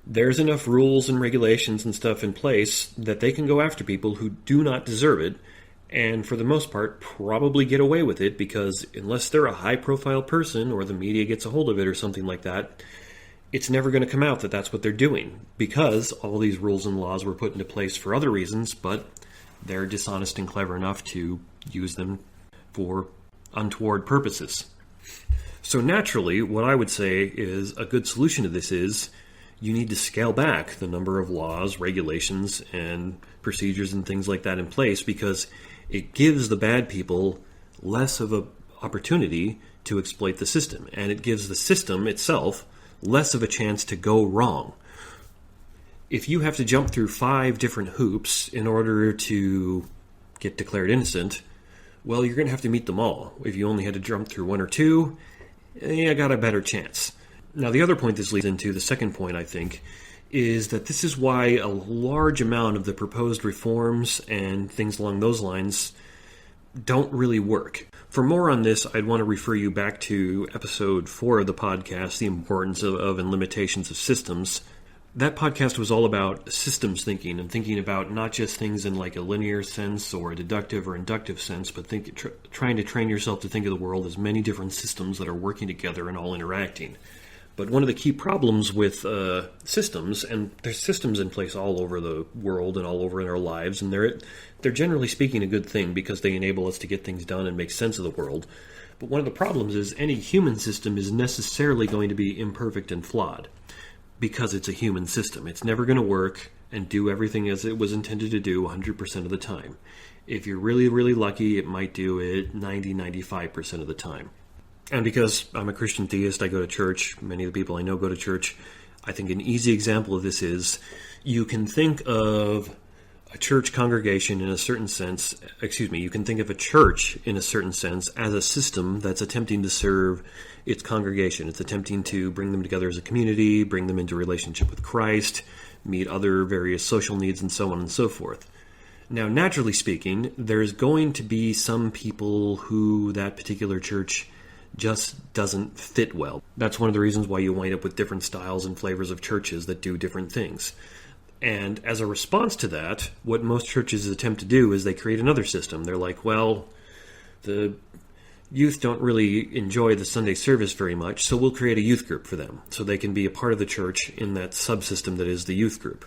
there's enough rules and regulations and stuff in place that they can go after people who do not deserve it, and for the most part probably get away with it because unless they're a high-profile person or the media gets a hold of it or something like that, it's never going to come out that that's what they're doing, because all these rules and laws were put into place for other reasons, but they're dishonest and clever enough to use them for untoward purposes. So naturally, what I would say is a good solution to this is you need to scale back the number of laws, regulations, and procedures and things like that in place, because it gives the bad people less of an opportunity to exploit the system, and it gives the system itself less of a chance to go wrong. If you have to jump through 5 different hoops in order to get declared innocent, well, you're going to have to meet them all. If you only had to jump through 1 or 2, you got a better chance. Now, the other point this leads into, the second point, I think, is that this is why a large amount of the proposed reforms and things along those lines don't really work. For more on this, I'd want to refer you back to episode 4 of the podcast, The Importance of and Limitations of Systems. That podcast was all about systems thinking and thinking about not just things in like a linear sense or a deductive or inductive sense, but trying to train yourself to think of the world as many different systems that are working together and all interacting. But one of the key problems with systems, and there's systems in place all over the world and all over in our lives, and they're generally speaking a good thing because they enable us to get things done and make sense of the world. But one of the problems is any human system is necessarily going to be imperfect and flawed because it's a human system. It's never going to work and do everything as it was intended to do 100% of the time. If you're really, really lucky, it might do it 90-95% of the time. And because I'm a Christian theist, I go to church, many of the people I know go to church, I think an easy example of this is you can think of a church congregation in a certain sense, you can think of a church in a certain sense as a system that's attempting to serve its congregation. It's attempting to bring them together as a community, bring them into relationship with Christ, meet other various social needs, and so on and so forth. Now, naturally speaking, there's going to be some people who that particular church just doesn't fit well. That's one of the reasons why you wind up with different styles and flavors of churches that do different things. And as a response to that, what most churches attempt to do is they create another system. They're like, well, the youth don't really enjoy the Sunday service very much, so we'll create a youth group for them so they can be a part of the church in that subsystem that is the youth group.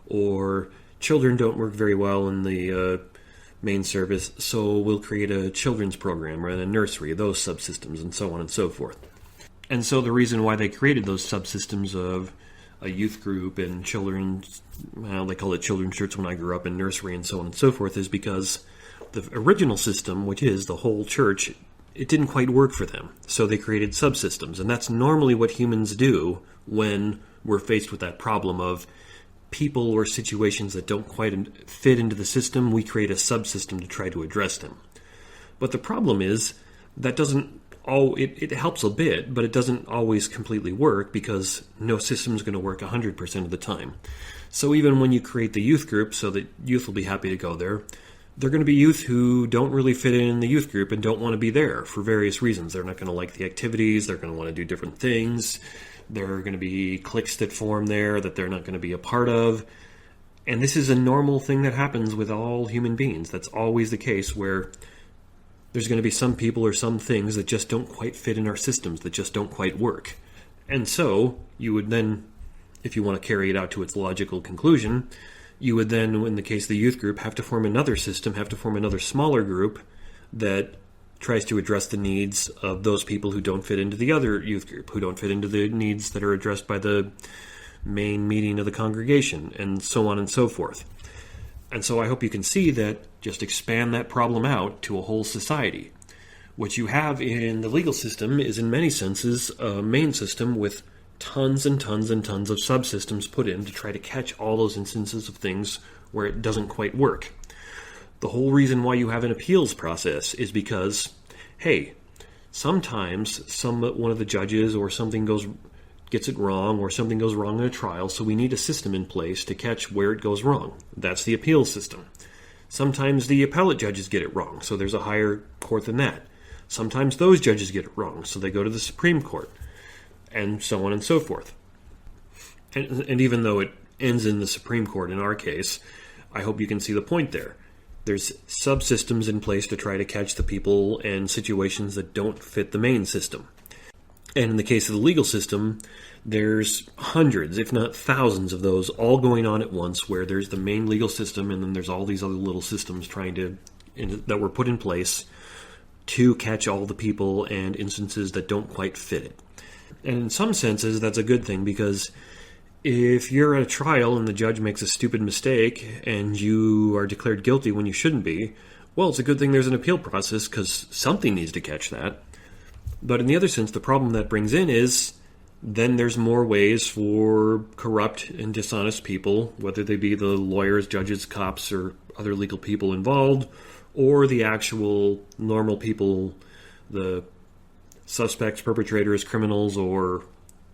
Or children don't work very well in the main service, so we'll create a children's program or a nursery, those subsystems, and so on and so forth. And so the reason why they created those subsystems of a youth group and children's, well, they call it children's church when I grew up, in nursery and so on and so forth, is because the original system, which is the whole church, it didn't quite work for them. So they created subsystems, and that's normally what humans do when we're faced with that problem of people or situations that don't quite fit into the system. We create a subsystem to try to address them. But the problem is that it helps a bit, but it doesn't always completely work because no system is going to work 100% of the time. So even when you create the youth group so that youth will be happy to go there, they're going to be youth who don't really fit in the youth group and don't want to be there for various reasons. They're not going to like the activities. They're going to want to do different things. There are going to be cliques that form there that they're not going to be a part of. And this is a normal thing that happens with all human beings. That's always the case, where there's going to be some people or some things that just don't quite fit in our systems, that just don't quite work. And so you would then, if you want to carry it out to its logical conclusion, you would then, in the case of the youth group, have to form another system, have to form another smaller group that tries to address the needs of those people who don't fit into the other youth group, who don't fit into the needs that are addressed by the main meeting of the congregation, and so on and so forth. And so I hope you can see that just expand that problem out to a whole society. What you have in the legal system is, in many senses, a main system with tons and tons and tons of subsystems put in to try to catch all those instances of things where it doesn't quite work. The whole reason why you have an appeals process is because, hey, sometimes one of the judges or something gets it wrong, or something goes wrong in a trial, so we need a system in place to catch where it goes wrong. That's the appeals system. Sometimes the appellate judges get it wrong, so there's a higher court than that. Sometimes those judges get it wrong, so they go to the Supreme Court, and so on and so forth. And even though it ends in the Supreme Court in our case, I hope you can see the point there. There's subsystems in place to try to catch the people and situations that don't fit the main system. And in the case of the legal system, there's hundreds, if not thousands of those all going on at once, where there's the main legal system and then there's all these other little systems that were put in place to catch all the people and instances that don't quite fit it. And in some senses, that's a good thing, because if you're at a trial and the judge makes a stupid mistake and you are declared guilty when you shouldn't be, well, it's a good thing there's an appeal process, because something needs to catch that. But in the other sense, the problem that brings in is then there's more ways for corrupt and dishonest people, whether they be the lawyers, judges, cops, or other legal people involved, or the actual normal people, the suspects, perpetrators, criminals, or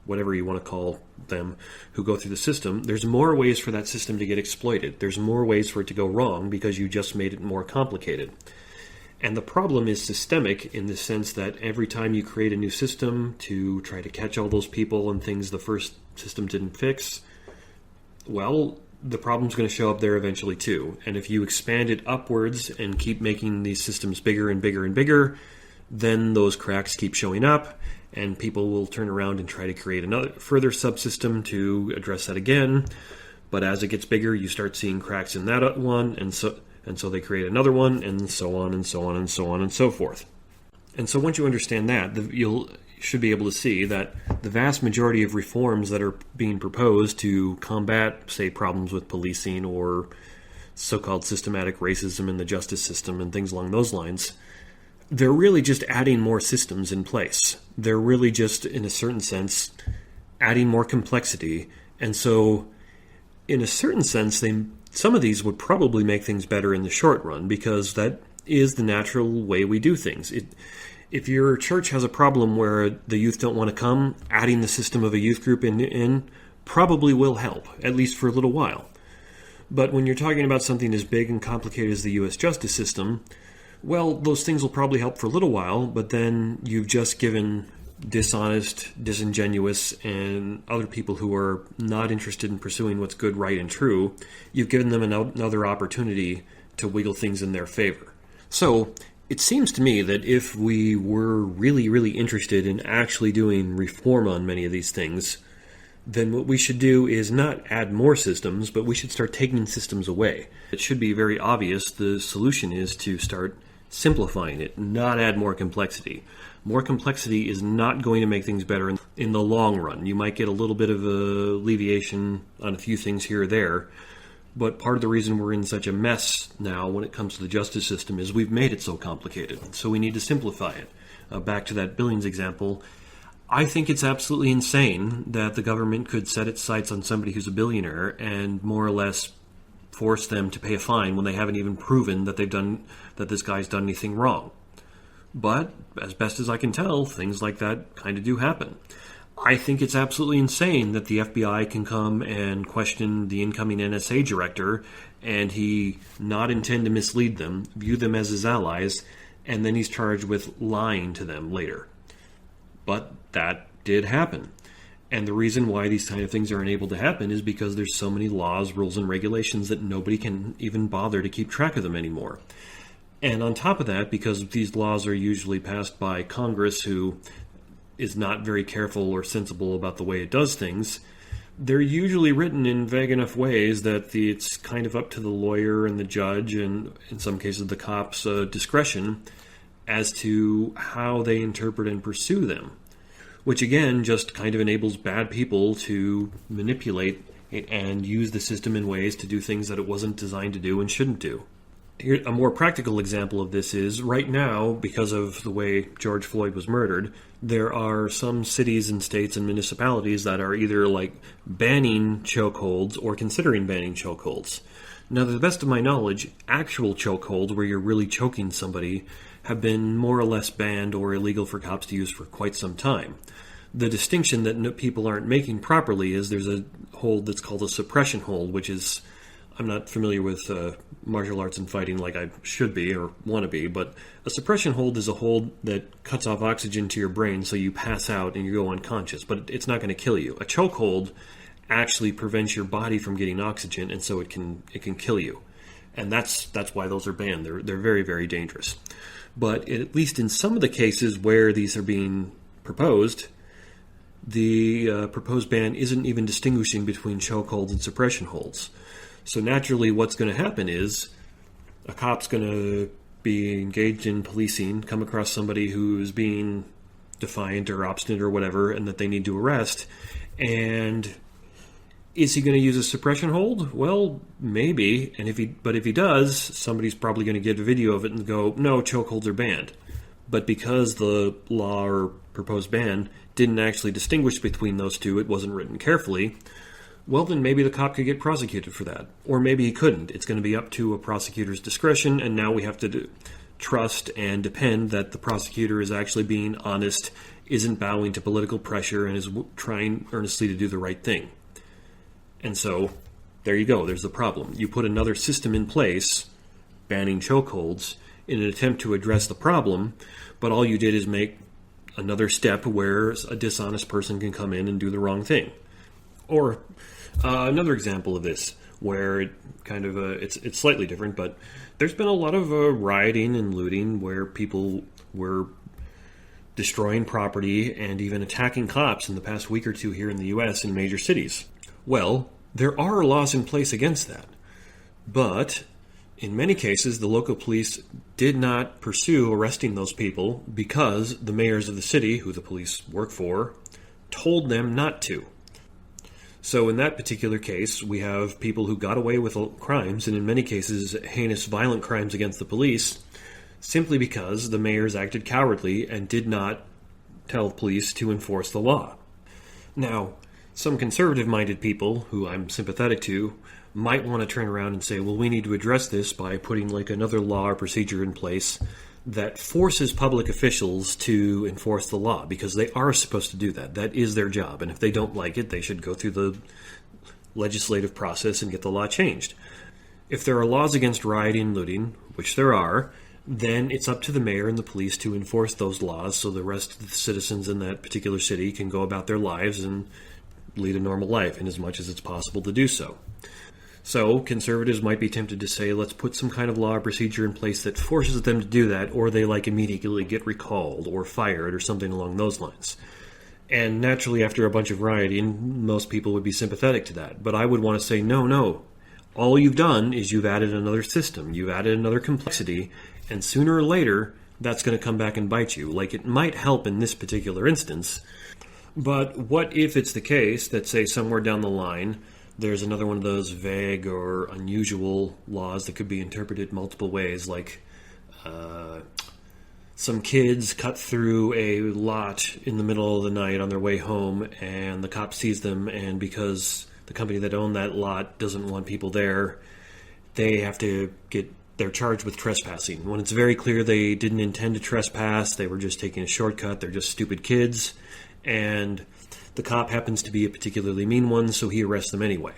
whatever you want to call them, who go through the system. There's more ways for that system to get exploited. There's more ways for it to go wrong because you just made it more complicated. And the problem is systemic in the sense that every time you create a new system to try to catch all those people and things the first system didn't fix, well, the problem's going to show up there eventually too. And if you expand it upwards and keep making these systems bigger and bigger and bigger, then those cracks keep showing up, and people will turn around and try to create another further subsystem to address that again. But as it gets bigger, you start seeing cracks in that one, and so they create another one, and so on and so on and so on and so forth. And so once you understand that, you should be able to see that the vast majority of reforms that are being proposed to combat, say, problems with policing or so-called systematic racism in the justice system and things along those lines, they're really just adding more systems in place. They're really just, in a certain sense, adding more complexity. And so, in a certain sense, some of these would probably make things better in the short run, because that is the natural way we do things. If your church has a problem where the youth don't want to come, adding the system of a youth group in probably will help, at least for a little while. But when you're talking about something as big and complicated as the U.S. justice system, well, those things will probably help for a little while, but then you've just given dishonest, disingenuous, and other people who are not interested in pursuing what's good, right, and true, you've given them another opportunity to wiggle things in their favor. So, it seems to me that if we were really, really interested in actually doing reform on many of these things, then what we should do is not add more systems, but we should start taking systems away. It should be very obvious the solution is to start simplifying it, not add more complexity. More complexity is not going to make things better in the long run. You might get a little bit of alleviation on a few things here or there, but part of the reason we're in such a mess now when it comes to the justice system is we've made it so complicated, so we need to simplify it. Back to that Billings example, I think it's absolutely insane that the government could set its sights on somebody who's a billionaire and more or less force them to pay a fine when they haven't even proven that this guy's done anything wrong. But, as best as I can tell, things like that kind of do happen. I think it's absolutely insane that the FBI can come and question the incoming NSA director and he not intend to mislead them, view them as his allies, and then he's charged with lying to them later. But that did happen. And the reason why these kind of things are unable to happen is because there's so many laws, rules, and regulations that nobody can even bother to keep track of them anymore. And on top of that, because these laws are usually passed by Congress, who is not very careful or sensible about the way it does things, they're usually written in vague enough ways that it's kind of up to the lawyer and the judge, and in some cases the cops' discretion as to how they interpret and pursue them. Which again just kind of enables bad people to manipulate it and use the system in ways to do things that it wasn't designed to do and shouldn't do. Here, a more practical example of this is, right now, because of the way George Floyd was murdered, there are some cities and states and municipalities that are either banning chokeholds or considering banning chokeholds. Now, to the best of my knowledge, actual chokeholds, where you're really choking somebody, have been more or less banned or illegal for cops to use for quite some time. The distinction that people aren't making properly is there's a hold that's called a suppression hold, which is, I'm not familiar with martial arts and fighting like I should be or want to be, but a suppression hold is a hold that cuts off oxygen to your brain so you pass out and you go unconscious, but it's not going to kill you. A chokehold actually prevents your body from getting oxygen, and so it can kill you. And that's why those are banned. They're very, very dangerous. But at least in some of the cases where these are being proposed, the proposed ban isn't even distinguishing between chokeholds and suppression holds. So naturally what's going to happen is a cop's going to be engaged in policing, come across somebody who's being defiant or obstinate or whatever, and that they need to arrest. And is he going to use a suppression hold? Well, maybe. But if he does, somebody's probably going to get a video of it and go, no, chokeholds are banned. But because the law or proposed ban didn't actually distinguish between those two, it wasn't written carefully, well, then maybe the cop could get prosecuted for that. Or maybe he couldn't. It's going to be up to a prosecutor's discretion, and now we have to trust and depend that the prosecutor is actually being honest, isn't bowing to political pressure, and is trying earnestly to do the right thing. And so, there you go. There's the problem. You put another system in place, banning chokeholds, in an attempt to address the problem, but all you did is make another step where a dishonest person can come in and do the wrong thing. Or another example of this, where it kind of it's slightly different, but there's been a lot of rioting and looting where people were destroying property and even attacking cops in the past week or two here in the U.S. in major cities. Well, there are laws in place against that, but in many cases, the local police did not pursue arresting those people because the mayors of the city, who the police work for, told them not to. So in that particular case, we have people who got away with crimes, and in many cases, heinous violent crimes against the police, simply because the mayors acted cowardly and did not tell police to enforce the law. Now, some conservative-minded people, who I'm sympathetic to, might want to turn around and say, well, we need to address this by putting like another law or procedure in place that forces public officials to enforce the law, because they are supposed to do that. That is their job. And if they don't like it, they should go through the legislative process and get the law changed. If there are laws against rioting and looting, which there are, then it's up to the mayor and the police to enforce those laws so the rest of the citizens in that particular city can go about their lives and lead a normal life in as much as it's possible to do so. So conservatives might be tempted to say, let's put some kind of law or procedure in place that forces them to do that, or they immediately get recalled or fired or something along those lines. And naturally, after a bunch of rioting, most people would be sympathetic to that. But I would want to say, no. All you've done is you've added another system. You've added another complexity, and sooner or later, that's going to come back and bite you. Like, it might help in this particular instance, but what if it's the case that, say, somewhere down the line, there's another one of those vague or unusual laws that could be interpreted multiple ways, like some kids cut through a lot in the middle of the night on their way home, and the cop sees them, and because the company that owned that lot doesn't want people there, they're charged with trespassing. When it's very clear they didn't intend to trespass, they were just taking a shortcut, they're just stupid kids, and the cop happens to be a particularly mean one, so he arrests them anyway.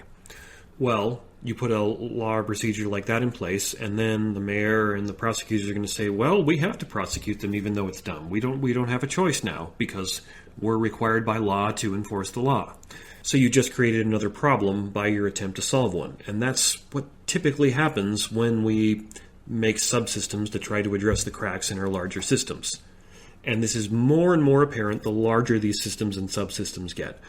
Well, you put a law or procedure like that in place, and then the mayor and the prosecutors are going to say, well, we have to prosecute them even though it's dumb. We don't have a choice now because we're required by law to enforce the law. So you just created another problem by your attempt to solve one. And that's what typically happens when we make subsystems to try to address the cracks in our larger systems. And this is more and more apparent the larger these systems and subsystems get.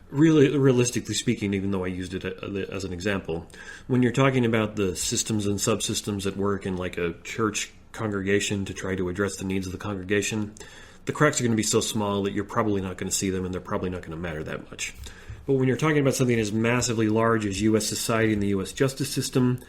Really, realistically speaking, even though I used it as an example, when you're talking about the systems and subsystems at work in like a church congregation to try to address the needs of the congregation, the cracks are going to be so small that you're probably not going to see them and they're probably not going to matter that much. But when you're talking about something as massively large as U.S. society and the U.S. justice system,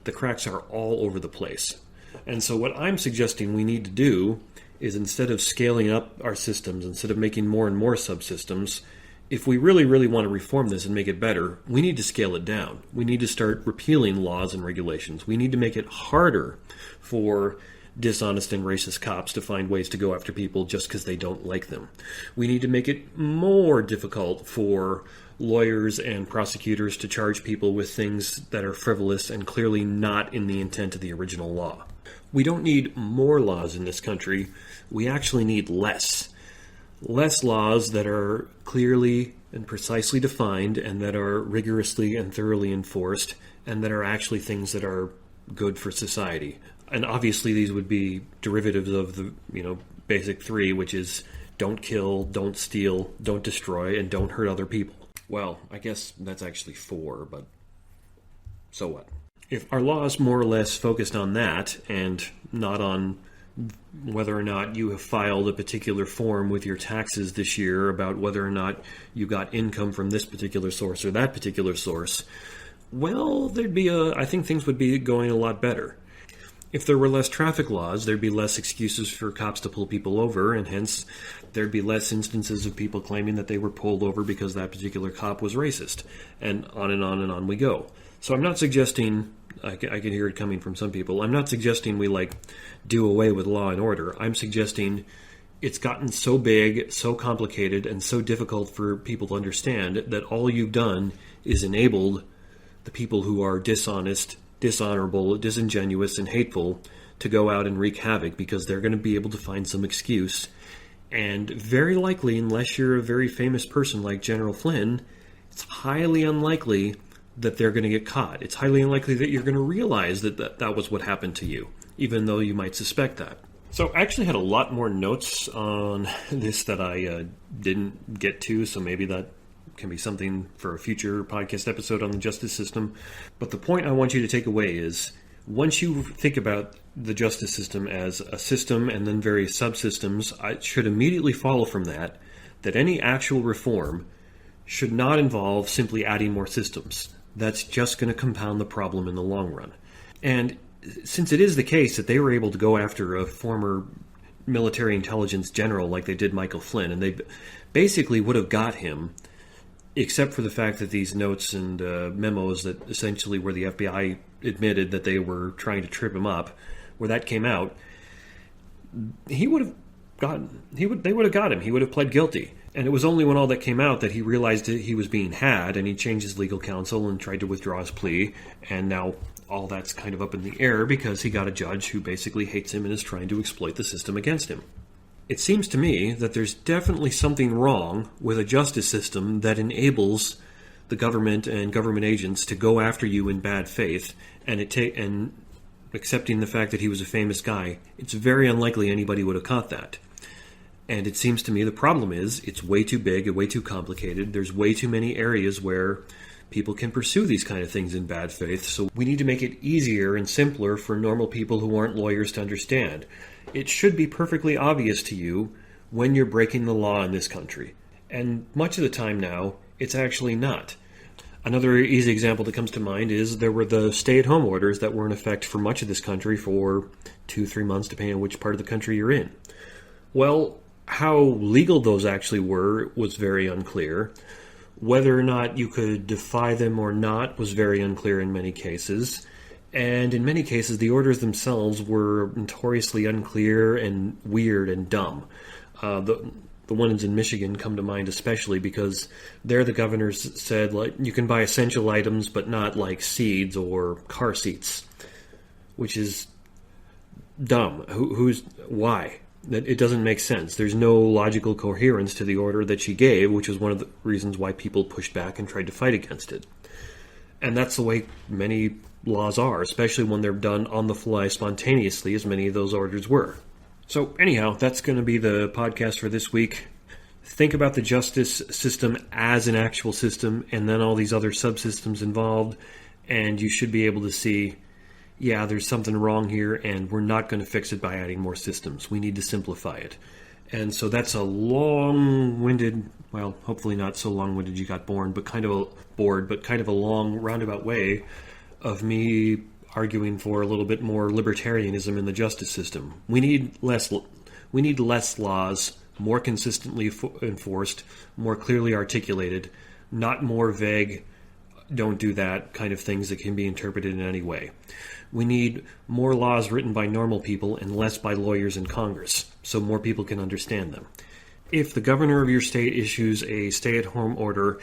the cracks are all over the place. And so what I'm suggesting we need to do is, instead of scaling up our systems, instead of making more and more subsystems, if we really, really want to reform this and make it better, we need to scale it down. We need to start repealing laws and regulations. We need to make it harder for dishonest and racist cops to find ways to go after people just because they don't like them. We need to make it more difficult for lawyers and prosecutors to charge people with things that are frivolous and clearly not in the intent of the original law. We don't need more laws in this country. We actually need less. Less laws that are clearly and precisely defined and that are rigorously and thoroughly enforced and that are actually things that are good for society. And obviously these would be derivatives of the basic three, which is don't kill, don't steal, don't destroy, and don't hurt other people. Well, I guess that's actually 4, but so what? If our laws more or less focused on that and not on whether or not you have filed a particular form with your taxes this year about whether or not you got income from this particular source or that particular source, well, I think things would be going a lot better. If there were less traffic laws, there'd be less excuses for cops to pull people over, and hence there'd be less instances of people claiming that they were pulled over because that particular cop was racist, and on and on and on we go. So I'm not suggesting, I can hear it coming from some people, I'm not suggesting we do away with law and order. I'm suggesting it's gotten so big, so complicated, and so difficult for people to understand that all you've done is enabled the people who are dishonest, dishonorable, disingenuous, and hateful to go out and wreak havoc because they're going to be able to find some excuse. And very likely, unless you're a very famous person like General Flynn, it's highly unlikely that they're going to get caught. It's highly unlikely that you're going to realize that was what happened to you, even though you might suspect that. So I actually had a lot more notes on this that I didn't get to, so maybe that can be something for a future podcast episode on the justice system. But the point I want you to take away is, once you think about the justice system as a system and then various subsystems, it should immediately follow from that any actual reform should not involve simply adding more systems. That's just going to compound the problem in the long run. And since it is the case that they were able to go after a former military intelligence general like they did Michael Flynn, and they basically would have got him, except for the fact that these notes and memos that essentially where the FBI admitted that they were trying to trip him up, where that came out, they would have got him. He would have pled guilty. And it was only when all that came out that he realized that he was being had, and he changed his legal counsel and tried to withdraw his plea, and now all that's kind of up in the air because he got a judge who basically hates him and is trying to exploit the system against him. It seems to me that there's definitely something wrong with a justice system that enables the government and government agents to go after you in bad faith, and accepting the fact that he was a famous guy, it's very unlikely anybody would have caught that. And it seems to me the problem is it's way too big and way too complicated. There's way too many areas where people can pursue these kind of things in bad faith, so we need to make it easier and simpler for normal people who aren't lawyers to understand. It should be perfectly obvious to you when you're breaking the law in this country. And much of the time now, it's actually not. Another easy example that comes to mind is there were the stay-at-home orders that were in effect for much of this country for 2-3 months, depending on which part of the country you're in. Well, how legal those actually were was very unclear. Whether or not you could defy them or not was very unclear in many cases. And in many cases, the orders themselves were notoriously unclear and weird and dumb. The ones in Michigan come to mind especially because there the governors said, you can buy essential items, but not like seeds or car seats, which is dumb. Why? It doesn't make sense. There's no logical coherence to the order that she gave, which is one of the reasons why people pushed back and tried to fight against it. And that's the way many laws are, especially when they're done on the fly spontaneously, as many of those orders were. So anyhow, that's going to be the podcast for this week. Think about the justice system as an actual system, and then all these other subsystems involved, and you should be able to see, yeah, there's something wrong here, and we're not going to fix it by adding more systems. We need to simplify it. And so that's a long-winded, well, hopefully not so long-winded you got bored, but kind of a long roundabout way of me arguing for a little bit more libertarianism in the justice system. We need less laws, more consistently enforced, more clearly articulated, not more vague, don't do that kind of things that can be interpreted in any way. We need more laws written by normal people and less by lawyers in Congress, so more people can understand them. If the governor of your state issues a stay-at-home order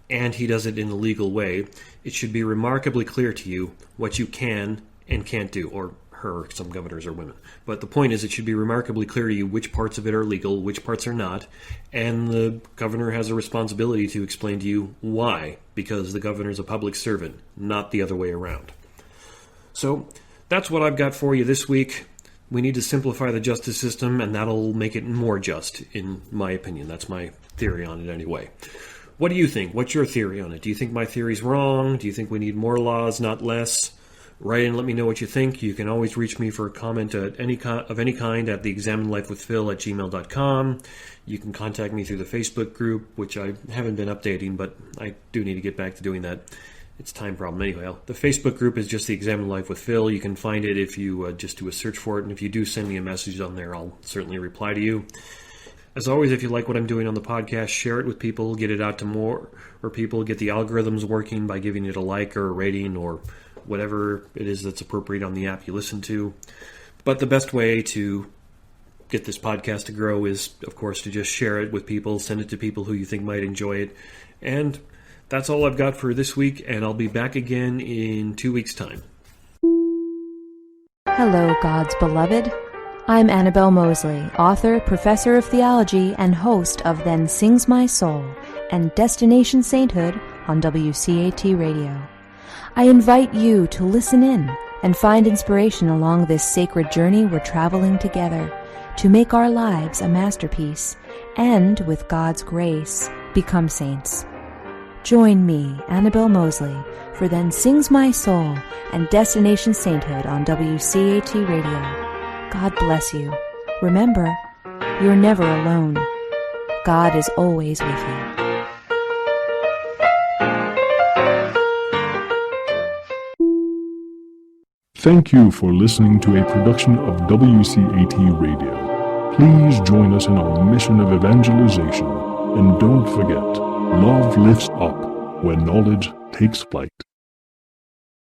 and he does it in a legal way, it should be remarkably clear to you what you can and can't do, or her, some governors are women. But the point is, it should be remarkably clear to you which parts of it are legal, which parts are not, and the governor has a responsibility to explain to you why, because the governor is a public servant, not the other way around. So that's what I've got for you this week. We need to simplify the justice system, and that'll make it more just, in my opinion. That's my theory on it anyway. What do you think? What's your theory on it? Do you think my theory's wrong? Do you think we need more laws, not less? Write in and let me know what you think. You can always reach me for a comment of any kind at theexaminedlifewithphil@gmail.com. You can contact me through the Facebook group, which I haven't been updating, but I do need to get back to doing that. It's a time problem anyway. The Facebook group is just The Examined Life with Phil. You can find it if you just do a search for it, and if you do send me a message on there, I'll certainly reply to you. As always, if you like what I'm doing on the podcast, share it with people, get it out to more people, get the algorithms working by giving it a like or a rating or whatever it is that's appropriate on the app you listen to. But the best way to get this podcast to grow is, of course, to just share it with people, send it to people who you think might enjoy it. And that's all I've got for this week, and I'll be back again in 2 weeks' time.
Hello, God's beloved. I'm Annabelle Mosley, author, professor of theology, and host of Then Sings My Soul and Destination Sainthood on WCAT Radio. I invite you to listen in and find inspiration along this sacred journey we're traveling together to make our lives a masterpiece and, with God's grace, become saints. Join me, Annabelle Mosley, for Then Sings My Soul and Destination Sainthood on WCAT Radio. God bless you. Remember, you're never alone. God is always with you.
Thank you for listening to a production of WCAT Radio. Please join us in our mission of evangelization. And don't forget, love lifts up when knowledge takes flight.